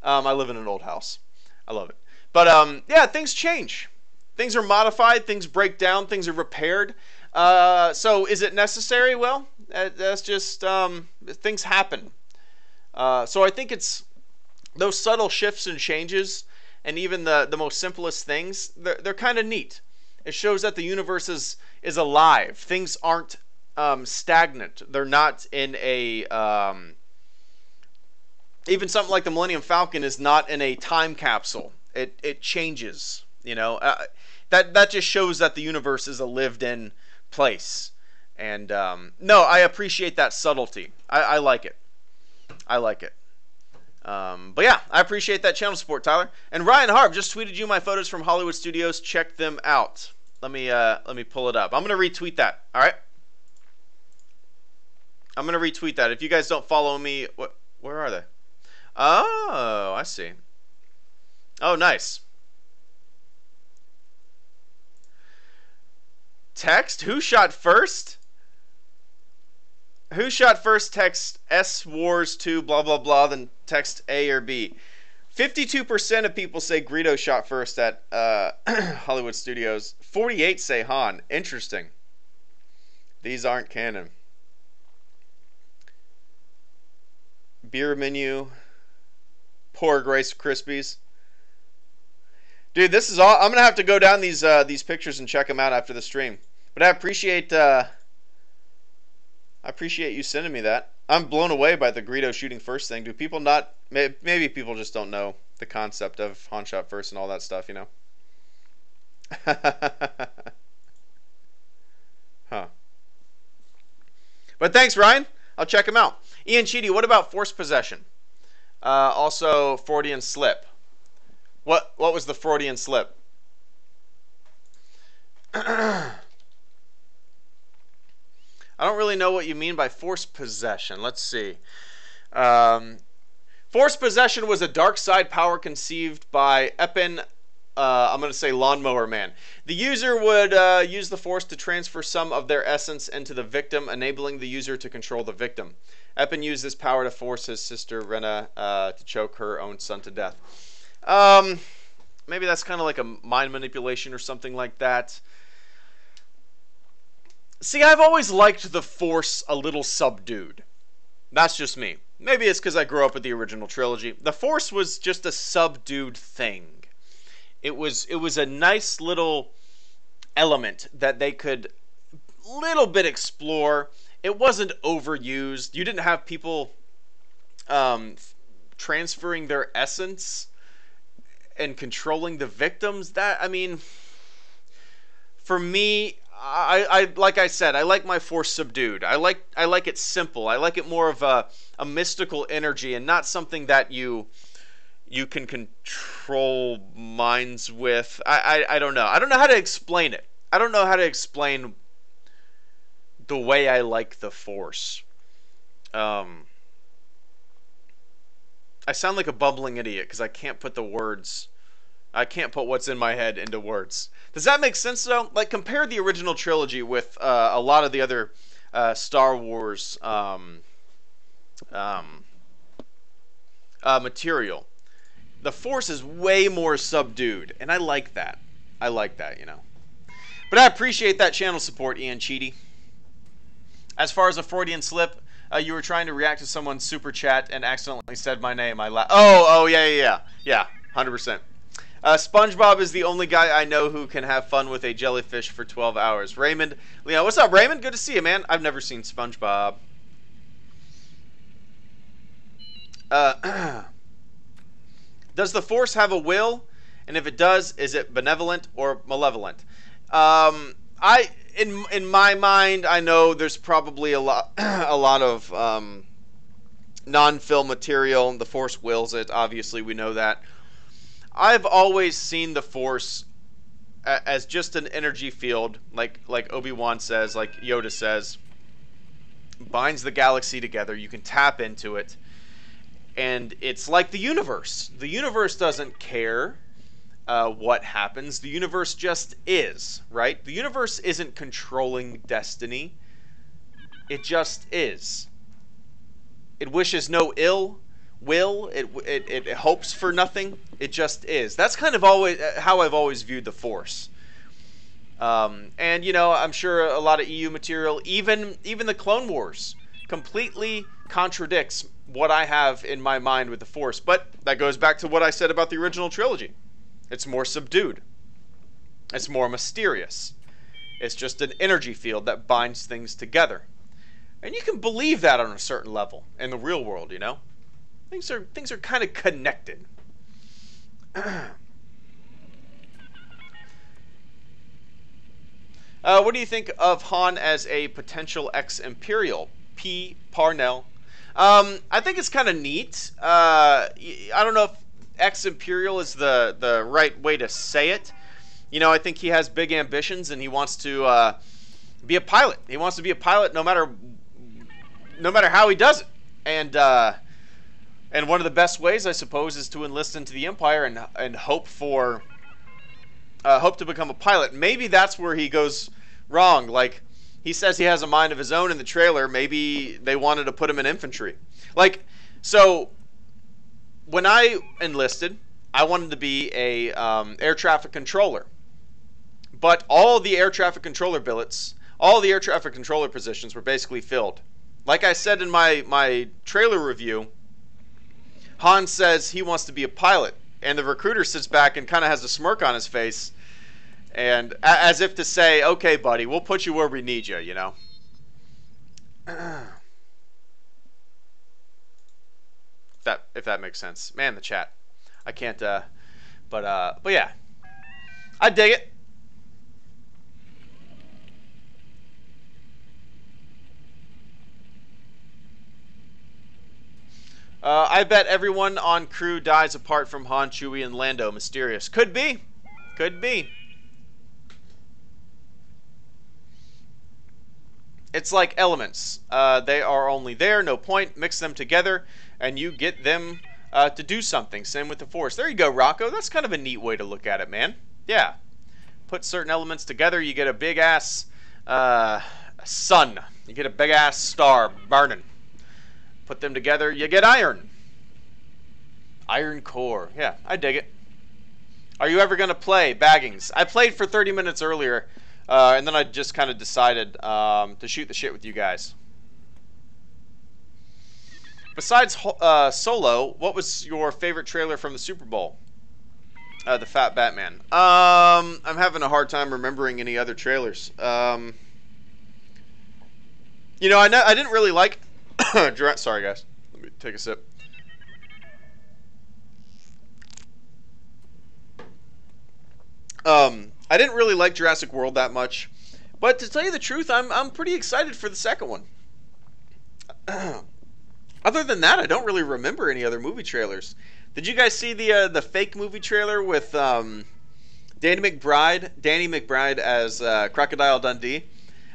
I live in an old house. I love it. But, yeah, things change. Things are modified. Things break down. Things are repaired. So is it necessary? Well, that's just things happen. So I think it's those subtle shifts and changes, and even the most simplest things, they're kind of neat. It shows that the universe is alive. Things aren't stagnant. They're not in a even something like the Millennium Falcon is not in a time capsule. It changes. You know, that just shows that the universe is a lived-in place. And no, I appreciate that subtlety. I like it. I like it. But yeah, I appreciate that channel support, Tyler. And Ryan Harp just tweeted you my photos from Hollywood Studios. Check them out. Let me pull it up. I'm gonna retweet that. All right. I'm gonna retweet that. If you guys don't follow me, where are they? Oh, I see. Oh, nice. Text? Who shot first? Who shot first? Text S Wars 2 blah blah blah, then text A or B. 52% of people say Greedo shot first at Hollywood Studios. 48 say Han. Interesting. These aren't canon. Beer menu. Poor Grace Krispies. Dude, this is all. I'm gonna have to go down these pictures and check them out after the stream. But I appreciate you sending me that. I'm blown away by the Greedo shooting first thing. Do people not? Maybe people just don't know the concept of Han shot first and all that stuff, you know. Huh. But thanks, Ryan. I'll check him out. Ian Cheedy, what about force possession? Also, Freudian slip. What was the Freudian slip? I don't really know what you mean by force possession. Let's see. Force possession was a dark side power conceived by Epin, I'm going to say Lawnmower Man. The user would use the force to transfer some of their essence into the victim, enabling the user to control the victim. Epin used this power to force his sister Rena to choke her own son to death. Maybe that's kind of like a mind manipulation or something like that. See, I've always liked the Force a little subdued. That's just me. Maybe it's because I grew up with the original trilogy. The Force was just a subdued thing. It was a nice little element that they could little bit explore. It wasn't overused. You didn't have people transferring their essence and controlling the victims. That, I mean, for me, I like I said, I like my Force subdued. I like it simple. I like it more of a mystical energy and not something that you can control minds with. I don't know. I don't know how to explain it. I don't know how to explain the way I like the Force. I sound like a bumbling idiot because I can't put the words. I can't put what's in my head into words. Does that make sense, though? Like, compare the original trilogy with a lot of the other Star Wars material. The Force is way more subdued, and I like that. I like that, you know. But I appreciate that channel support, Ian Cheedy. As far as a Freudian slip, you were trying to react to someone's super chat and accidentally said my name. Oh, yeah, 100%. SpongeBob is the only guy I know who can have fun with a jellyfish for 12 hours. Raymond, Leon, what's up, Raymond? Good to see you, man. I've never seen SpongeBob. Does the Force have a will? And if it does, is it benevolent or malevolent? In my mind, I know there's probably a lot of non-film material. The Force wills it. Obviously, we know that. I've always seen the Force as just an energy field, like Obi-Wan says, like Yoda says, binds the galaxy together. You can tap into it, and it's like the universe. The universe doesn't care what happens. The universe just is, right? The universe isn't controlling destiny. It just is. It wishes no ill will. It hopes for nothing. It just is. That's kind of always how I've always viewed the Force. And you know, I'm sure a lot of EU material, even the Clone Wars, completely contradicts what I have in my mind with the Force. But that goes back to what I said about the original trilogy. It's more subdued. It's more mysterious. It's just an energy field that binds things together. And you can believe that on a certain level in the real world, you know? Things are kind of connected. What do you think of Han as a potential ex-Imperial? P. Parnell. I think it's kind of neat. I don't know if ex-Imperial is the right way to say it. You know, I think he has big ambitions and he wants to be a pilot. He wants to be a pilot no matter how he does it. And one of the best ways, I suppose, is to enlist into the Empire and hope to become a pilot. Maybe that's where he goes wrong. Like, he says he has a mind of his own in the trailer. Maybe they wanted to put him in infantry. Like, so when I enlisted, I wanted to be a air traffic controller. But all the air traffic controller billets, all the air traffic controller positions were basically filled. Like I said in my trailer review, Han says he wants to be a pilot, and the recruiter sits back and kind of has a smirk on his face, and as if to say, "Okay, buddy, we'll put you where we need you," you know. If that makes sense, man. The chat, I can't. But yeah, I dig it. I bet everyone on crew dies apart from Han, Chewie, and Lando. Mysterious. Could be. Could be. It's like elements. They are only there, no point. Mix them together, and you get them to do something. Same with the Force. There you go, Rocco. That's kind of a neat way to look at it, man. Yeah. Put certain elements together, you get a big-ass sun. You get a big-ass star burning. Put them together, you get iron. Iron core. Yeah, I dig it. Are you ever going to play Baggings? I played for 30 minutes earlier, and then I just kind of decided to shoot the shit with you guys. Besides Solo, what was your favorite trailer from the Super Bowl? The Fat Batman. I'm having a hard time remembering any other trailers. You know, I didn't really like... Sorry, guys. Let me take a sip. I didn't really like Jurassic World that much, but to tell you the truth, I'm pretty excited for the second one. Other than that, I don't really remember any other movie trailers. Did you guys see the fake movie trailer with Danny McBride as Crocodile Dundee?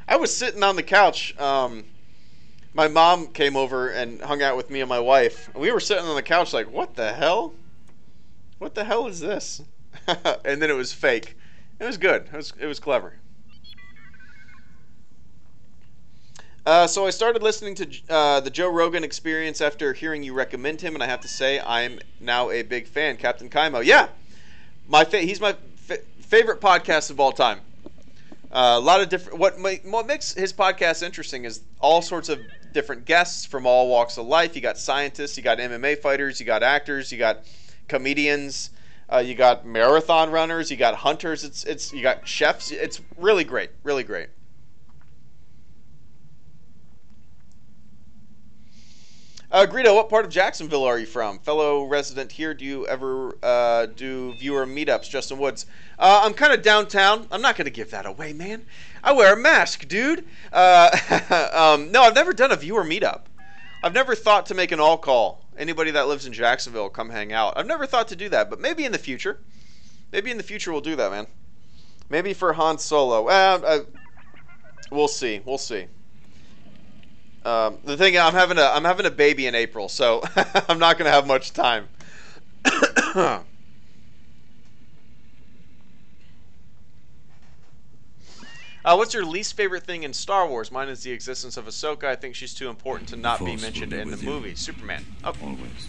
I was sitting on the couch. My mom came over and hung out with me and my wife. And we were sitting on the couch like, what the hell? What the hell is this? And then it was fake. It was good. It was clever. So I started listening to the Joe Rogan Experience after hearing you recommend him, and I have to say I'm now a big fan. Captain Kaimo, yeah, he's my favorite podcast of all time. A lot of different. What makes his podcast interesting is all sorts of different guests from all walks of life. You got scientists, you got MMA fighters, you got actors, you got comedians. You got marathon runners, you got hunters, you got chefs. It's really great, really great. Greedo, what part of Jacksonville are you from? Fellow resident here, do you ever do viewer meetups? Justin Woods. I'm kind of downtown. I'm not going to give that away, man. I wear a mask, dude. No, I've never done a viewer meetup. I've never thought to make an all-call. Anybody that lives in Jacksonville, come hang out. I've never thought to do that, but maybe in the future. Maybe in the future we'll do that, man. Maybe for Han Solo. We'll see. We'll see. The thing, I'm having a baby in April, so I'm not gonna have much time. What's your least favorite thing in Star Wars? Mine is the existence of Ahsoka. I think she's too important to not be mentioned in the movie. Superman. Oh. Always.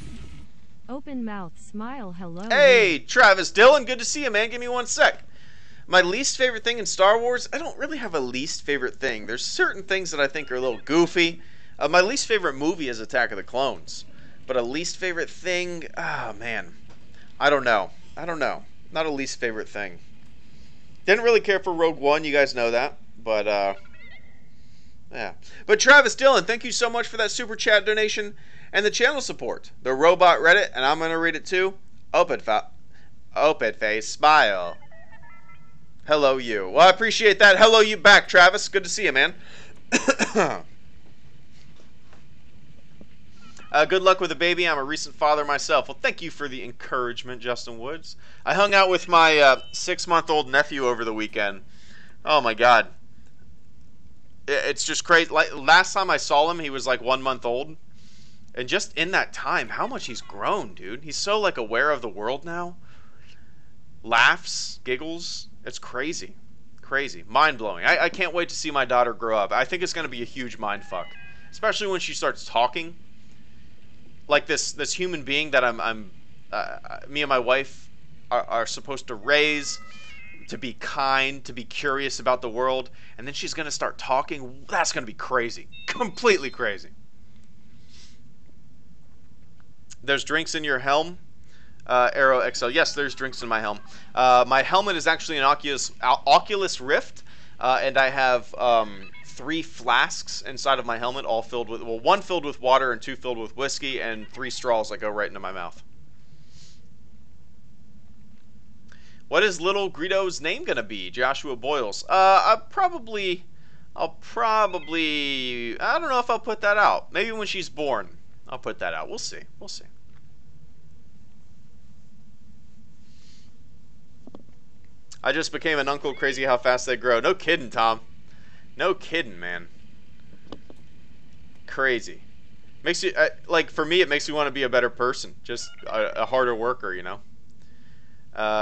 Open mouth smile. Hello. Hey, Travis Dillon. Good to see you, man. Give me 1 sec. My least favorite thing in Star Wars? I don't really have a least favorite thing. There's certain things that I think are a little goofy. My least favorite movie is Attack of the Clones. But a least favorite thing? Ah, man. I don't know. Not a least favorite thing. Didn't really care for Rogue One, you guys know that. But, yeah. But Travis Dillon, thank you so much for that super chat donation and the channel support. The robot read it, and I'm going to read it too. Open face, smile. Hello, you. Well, I appreciate that. Hello, you back, Travis. Good to see you, man. Good luck with the baby. I'm a recent father myself. Well, thank you for the encouragement, Justin Woods. I hung out with my 6-month-old nephew over the weekend. Oh, my God. It's just crazy. Like, last time I saw him, he was like 1 month old. And just in that time, how much he's grown, dude. He's so, like, aware of the world now. Laughs, giggles. It's crazy. Crazy. Mind-blowing. I can't wait to see my daughter grow up. I think it's going to be a huge mindfuck. Especially when she starts talking. Like this human being that me and my wife are supposed to raise, to be kind, to be curious about the world, and then she's going to start talking. That's going to be crazy. Completely crazy. There's drinks in your helm, Aero XL. Yes, there's drinks in my helm. My helmet is actually an Oculus Rift, and I have 3 flasks inside of my helmet, all filled with, well, 1 filled with water and 2 filled with whiskey, and 3 straws that go right into my mouth. What is little Greedo's name gonna be? Joshua Boyles. I'll probably, I don't know if I'll put that out. Maybe when she's born, I'll put that out. We'll see. We'll see. I just became an uncle. Crazy how fast they grow. No kidding, Tom. No kidding, man. Crazy. Makes you, like, for me, it makes me want to be a better person. Just a harder worker, you know?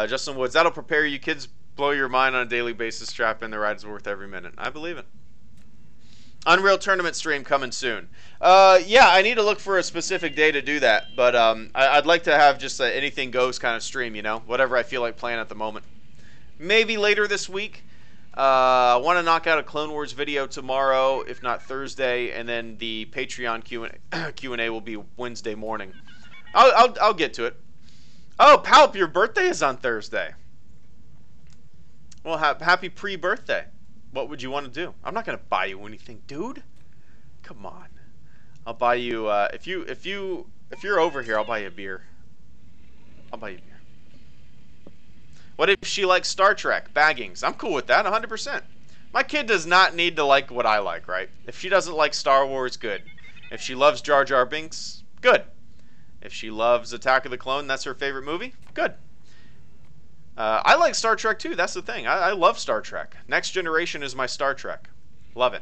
Justin Woods, that'll prepare you. Kids blow your mind on a daily basis. Strap in, the ride's worth every minute. I believe it. Unreal Tournament stream coming soon. Yeah, I need to look for a specific day to do that, but I'd like to have just a anything goes kind of stream, you know, whatever I feel like playing at the moment. Maybe later this week. I want to knock out a Clone Wars video tomorrow, if not Thursday, and then the Patreon Q&A will be Wednesday morning. I'll get to it. Oh, Palp, your birthday is on Thursday. Well, happy pre-birthday. What would you want to do? I'm not gonna buy you anything, dude. Come on. I'll buy you. If you're over here, I'll buy you a beer. I'll buy you a beer. What if she likes Star Trek? Baggings. I'm cool with that, 100%. My kid does not need to like what I like, right? If she doesn't like Star Wars, good. If she loves Jar Jar Binks, good. If she loves Attack of the Clone, that's her favorite movie, good. I like Star Trek too, that's the thing. I love Star Trek. Next Generation is my Star Trek. Love it.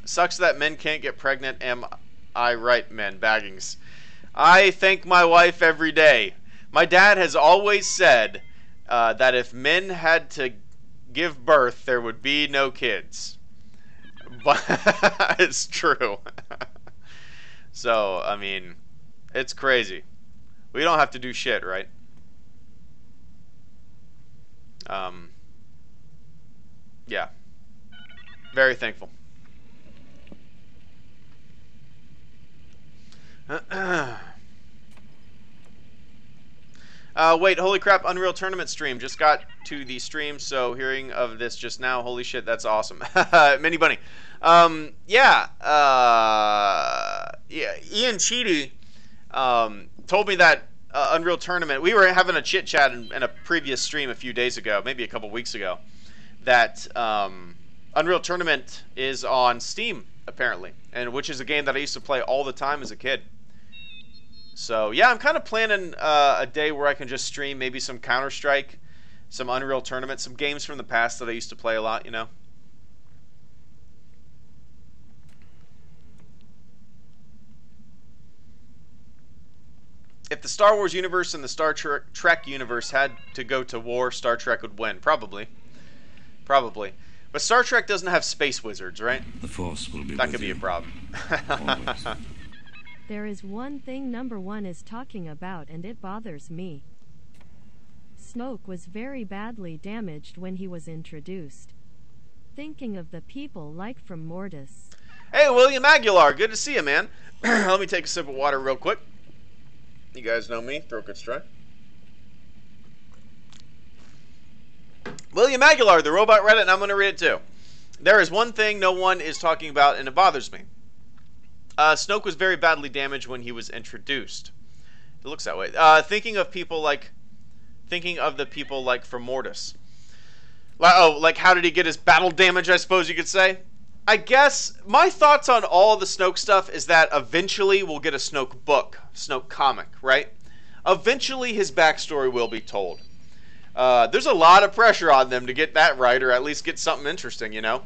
Sucks that men can't get pregnant, am I right, men? Baggings. I thank my wife every day. My dad has always said that if men had to give birth, there would be no kids. But it's true. So, I mean, it's crazy. We don't have to do shit, right? Yeah. Very thankful. Wait, holy crap, Unreal Tournament stream. Just got to the stream, so hearing of this just now, holy shit, that's awesome. Mini Bunny. Yeah, Ian Cheedy told me that Unreal Tournament, we were having a chit chat in a previous stream a few days ago, maybe a couple weeks ago, that Unreal Tournament is on Steam, apparently, and which is a game that I used to play all the time as a kid. So yeah, I'm kind of planning a day where I can just stream maybe some Counter-Strike, some Unreal Tournament, some games from the past that I used to play a lot, you know. If the Star Wars universe and the Star Trek universe had to go to war, Star Trek would win. Probably. Probably. But Star Trek doesn't have space wizards, right? The Force will be that with could be you. a problem. Always. There is one thing number one is talking about, and it bothers me. Snoke was very badly damaged when he was introduced. Thinking of the people like from Mortis. Hey, William Aguilar. Good to see you, man. Let me take a sip of water real quick. You guys know me. Throat gets dry. William Aguilar, the Robot Reddit, and I'm going to read it too. There is one thing no one is talking about, and it bothers me. Snoke was very badly damaged when he was introduced. It looks that way. Thinking of the people like from Mortis. Like how did he get his battle damage, I suppose you could say? I guess my thoughts on all the Snoke stuff is that eventually we'll get a Snoke book, Snoke comic, right? Eventually his backstory will be told. There's a lot of pressure on them to get that right, or at least get something interesting, you know?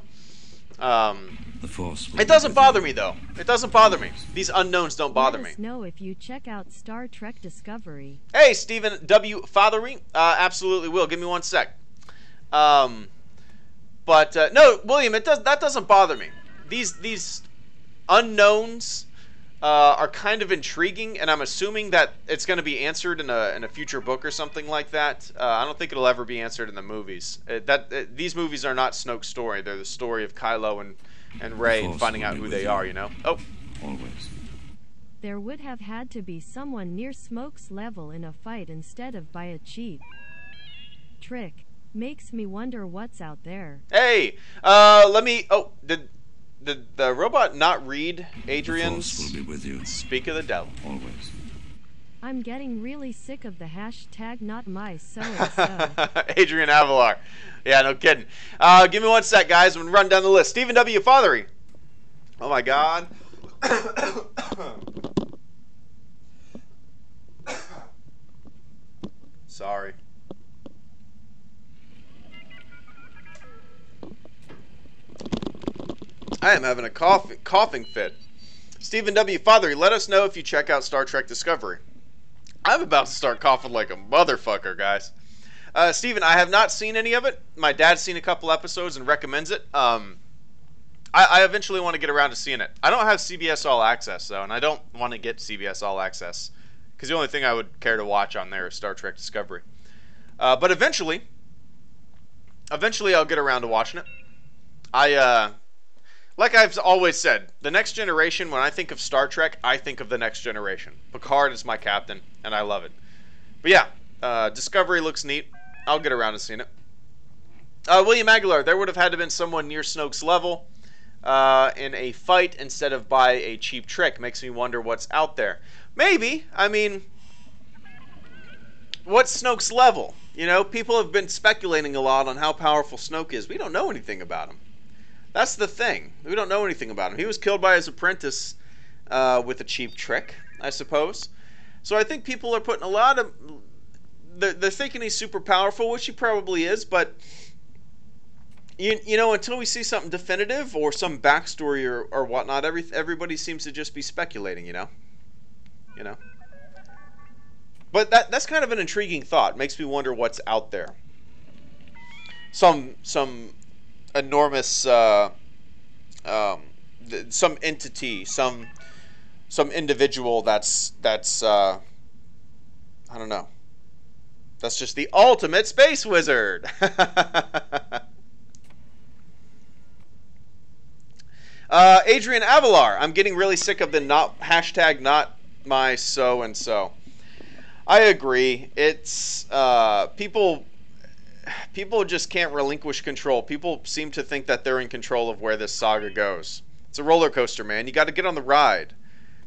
The Force will It doesn't bother me, though. It doesn't bother me. These unknowns don't bother me. Let us know if you check out Star Trek Discovery. Hey, Stephen W. Fothery. Absolutely will. Give me one sec. No, William, that doesn't bother me. These unknowns are kind of intriguing, and I'm assuming that it's going to be answered in a future book or something like that. I don't think it'll ever be answered in the movies. These movies are not Snoke's story. They're the story of Kylo and Rey and finding out who they are, you know? Oh. Always. There would have had to be someone near Smoke's level in a fight instead of by a cheap trick. Makes me wonder what's out there. Hey, let me... Oh, did the robot not read Adrian's The Force will be with you. Speak of the Devil? Always. I'm getting really sick of the hashtag not my so-and-so. Adrian Avalar. Yeah, no kidding. Give me one sec, guys. I'm going to run down the list. Stephen W. Fothery. Oh, my God. Sorry. I am having a coughing fit. Stephen W. Fothery, let us know if you check out Star Trek Discovery. I'm about to start coughing like a motherfucker, guys. Steven, I have not seen any of it. My dad's seen a couple episodes and recommends it. I eventually want to get around to seeing it. I don't have CBS All Access, though, and I don't want to get CBS All Access because the only thing I would care to watch on there is Star Trek Discovery. But eventually I'll get around to watching it. Like I've always said, the Next Generation, when I think of Star Trek, I think of the Next Generation. Picard is my captain, and I love it. But yeah, Discovery looks neat. I'll get around to seeing it. William Aguilar, there would have had to have been someone near Snoke's level in a fight instead of by a cheap trick. Makes me wonder what's out there. Maybe. I mean, what's Snoke's level? You know, people have been speculating a lot on how powerful Snoke is. We don't know anything about him. That's the thing. We don't know anything about him. He was killed by his apprentice with a cheap trick, I suppose. So I think people are putting a lot of... They're thinking he's super powerful, which he probably is, but... You know, until we see something definitive or some backstory or whatnot, everybody seems to just be speculating, you know? You know? But that's kind of an intriguing thought. Makes me wonder what's out there. Some enormous some entity, some individual that's I don't know. That's just the ultimate space wizard. Adrian Avalar, I'm getting really sick of the not my so and so. I agree. It's people just can't relinquish control. People seem to think that they're in control of where this saga goes. It's a roller coaster, man. You got to get on the ride.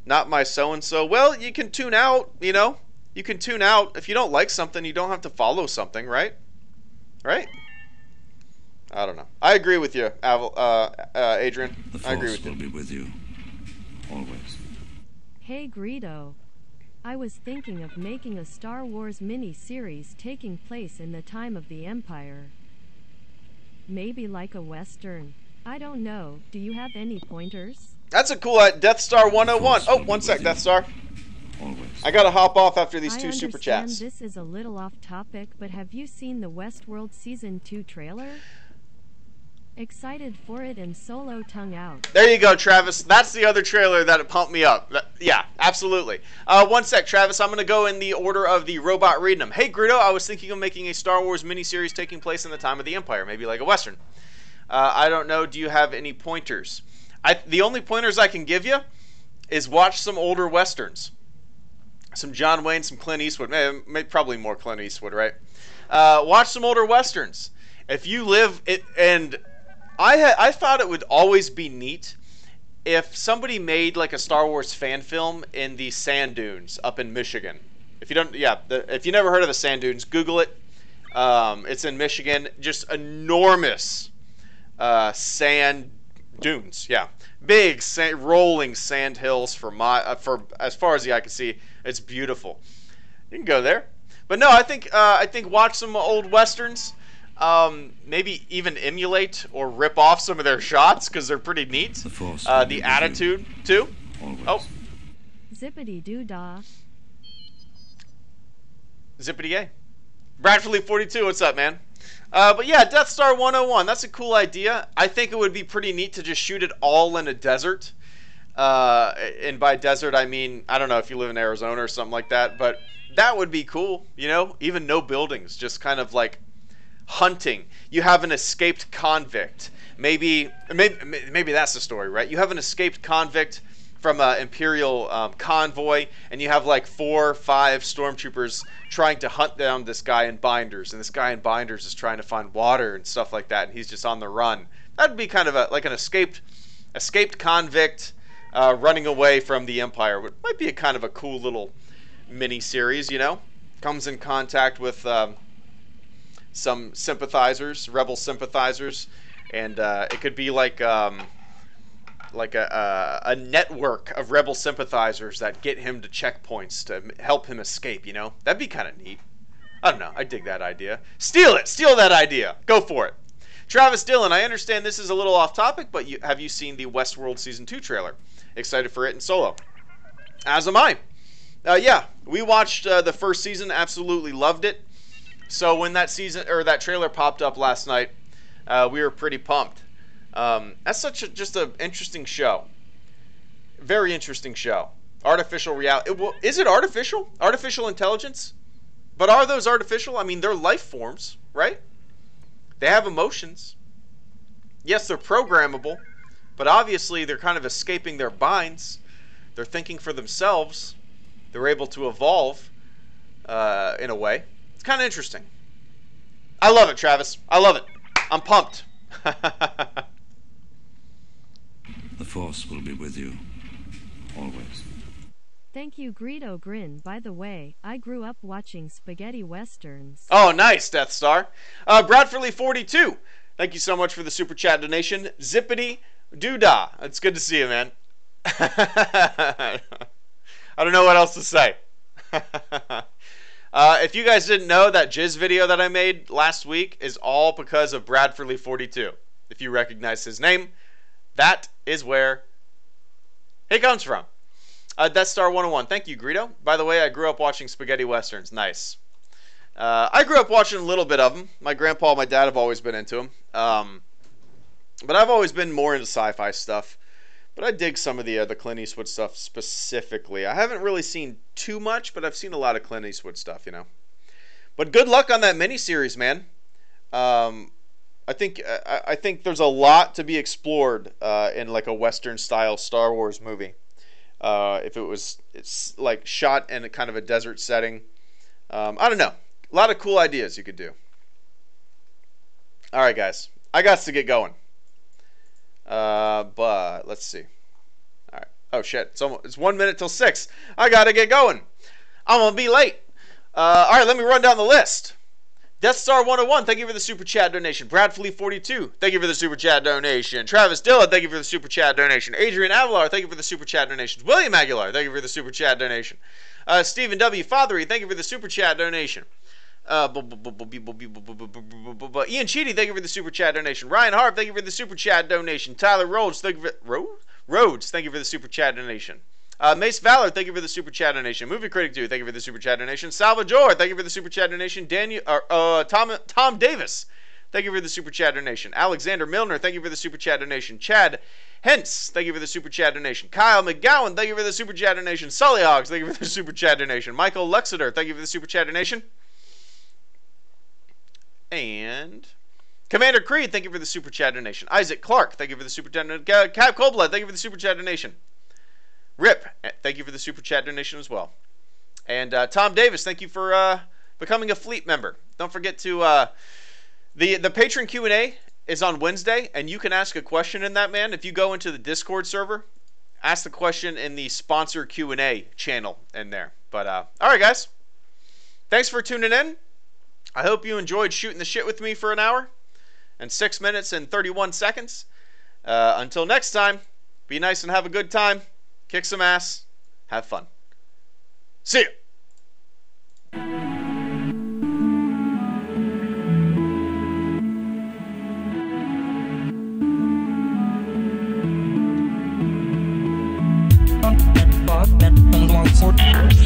Not my so-and-so. Well, you can tune out, you know. You can tune out. If you don't like something, you don't have to follow something, right? Right? I don't know. I agree with you, Adrian. I agree with you. The Force will be with you. Always. Hey Greedo. I was thinking of making a Star Wars mini-series taking place in the time of the Empire. Maybe like a Western. I don't know. Do you have any pointers? That's a cool Death Star 101. Oh, one sec, Death Star. Always. I gotta hop off after these two super chats. This is a little off topic, but have you seen the Westworld Season 2 trailer? Excited for it and Solo tongue out. There you go, Travis. That's the other trailer that pumped me up. Yeah, absolutely. One sec, Travis. I'm going to go in the order of the robot reading them. Hey, Greedo, I was thinking of making a Star Wars miniseries taking place in the time of the Empire, maybe like a Western. I don't know. Do you have any pointers? The only pointers I can give you is watch some older Westerns. Some John Wayne, some Clint Eastwood. Maybe probably more Clint Eastwood, right? Watch some older Westerns. If you live... I thought it would always be neat if somebody made like a Star Wars fan film in the sand dunes up in Michigan. If you don't, if you never heard of the sand dunes, Google it. It's in Michigan. Just enormous sand dunes. Yeah, big rolling sand hills for as far as the eye can see. It's beautiful. You can go there. But no, I think watch some old Westerns. Maybe even emulate or rip off some of their shots because they're pretty neat. The attitude too. Always. Oh, Zippity doo dah. Zippity yay. Bradford 42, what's up, man? But yeah, Death Star 101. That's a cool idea. I think it would be pretty neat to just shoot it all in a desert. And by desert, I mean I don't know if you live in Arizona or something like that, but that would be cool. You know, even no buildings, just kind of like hunting. You have an escaped convict. Maybe that's the story, right? You have an escaped convict from an Imperial convoy, and you have like 4 or 5 stormtroopers trying to hunt down this guy in binders, and this guy in binders is trying to find water and stuff like that, and he's just on the run. That'd be kind of like an escaped convict running away from the Empire. It might be a kind of a cool little mini series, you know? Comes in contact with some sympathizers, rebel sympathizers, and it could be like a network of rebel sympathizers that get him to checkpoints to help him escape, you know? That'd be kind of neat. I don't know. I dig that idea. Steal it! Steal that idea! Go for it. Travis Dillon, I understand this is a little off topic, but have you seen the Westworld Season 2 trailer? Excited for it in Solo. As am I. Yeah, we watched the first season, absolutely loved it. So when that trailer popped up last night, we were pretty pumped. That's just an interesting show. Very interesting show. Artificial reality. Is it artificial? Artificial intelligence? But are those artificial? I mean, they're life forms, right? They have emotions. Yes, they're programmable, but obviously they're kind of escaping their binds. They're thinking for themselves. They're able to evolve in a way. It's kind of interesting. I love it, Travis. I love it. I'm pumped. The Force will be with you. Always. Thank you, Greedo Grin. By the way, I grew up watching spaghetti westerns. Oh, nice, Death Star. Bradfordly42, thank you so much for the super chat donation. Zippity Doodah. It's good to see you, man. I don't know what else to say. If you guys didn't know, that Jizz video that I made last week is all because of Bradfordly42. If you recognize his name, that is where it comes from. Death Star 101. Thank you, Greedo. By the way, I grew up watching spaghetti westerns. Nice. I grew up watching a little bit of them. My grandpa and my dad have always been into them. But I've always been more into sci-fi stuff. But I dig some of the Clint Eastwood stuff specifically. I haven't really seen too much, but I've seen a lot of Clint Eastwood stuff, you know. But good luck on that miniseries, man. I think there's a lot to be explored in like a Western-style Star Wars movie. If it's like shot in a kind of a desert setting. I don't know. A lot of cool ideas you could do. All right, guys. I got to get going. But let's see. All right. Oh, shit. It's 1 minute till 6. I got to get going. I'm going to be late. All right, let me run down the list. Death Star 101, thank you for the super chat donation. Bradfleet42, thank you for the super chat donation. Travis Dilla, thank you for the super chat donation. Adrian Avalar, thank you for the super chat donations. William Aguilar, thank you for the super chat donation. Stephen W. Fothery, thank you for the super chat donation. Ian Cheedy, thank you for the super chat donation. Ryan Harp, thank you for the super chat donation. Tyler Rhodes, thank you for the super chat donation. Mace Valor, thank you for the super chat donation. Movie Critic 2, thank you for the super chat donation. Salvador, thank you for the super chat donation. Tom Davis, thank you for the super chat donation. Alexander Milner, thank you for the super chat donation. Chad Hence, thank you for the super chat donation. Kyle McGowan, thank you for the super chat donation. Sully Hogs, thank you for the super chat donation. Michael Lexeter, thank you for the super chat donation. And Commander Creed, thank you for the super chat donation. Isaac Clark, thank you for the super chat donation. Cap Coldblood, thank you for the super chat donation. Rip, thank you for the super chat donation as well. And Tom Davis, thank you for becoming a fleet member. Don't forget to the patron Q&A is on Wednesday, and you can ask a question in that, man. If you go into the Discord server, ask the question in the sponsor Q&A channel in there. But all right, guys, thanks for tuning in. I hope you enjoyed shooting the shit with me for an hour and 6 minutes and 31 seconds. Until next time, be nice and have a good time. Kick some ass. Have fun. See ya. But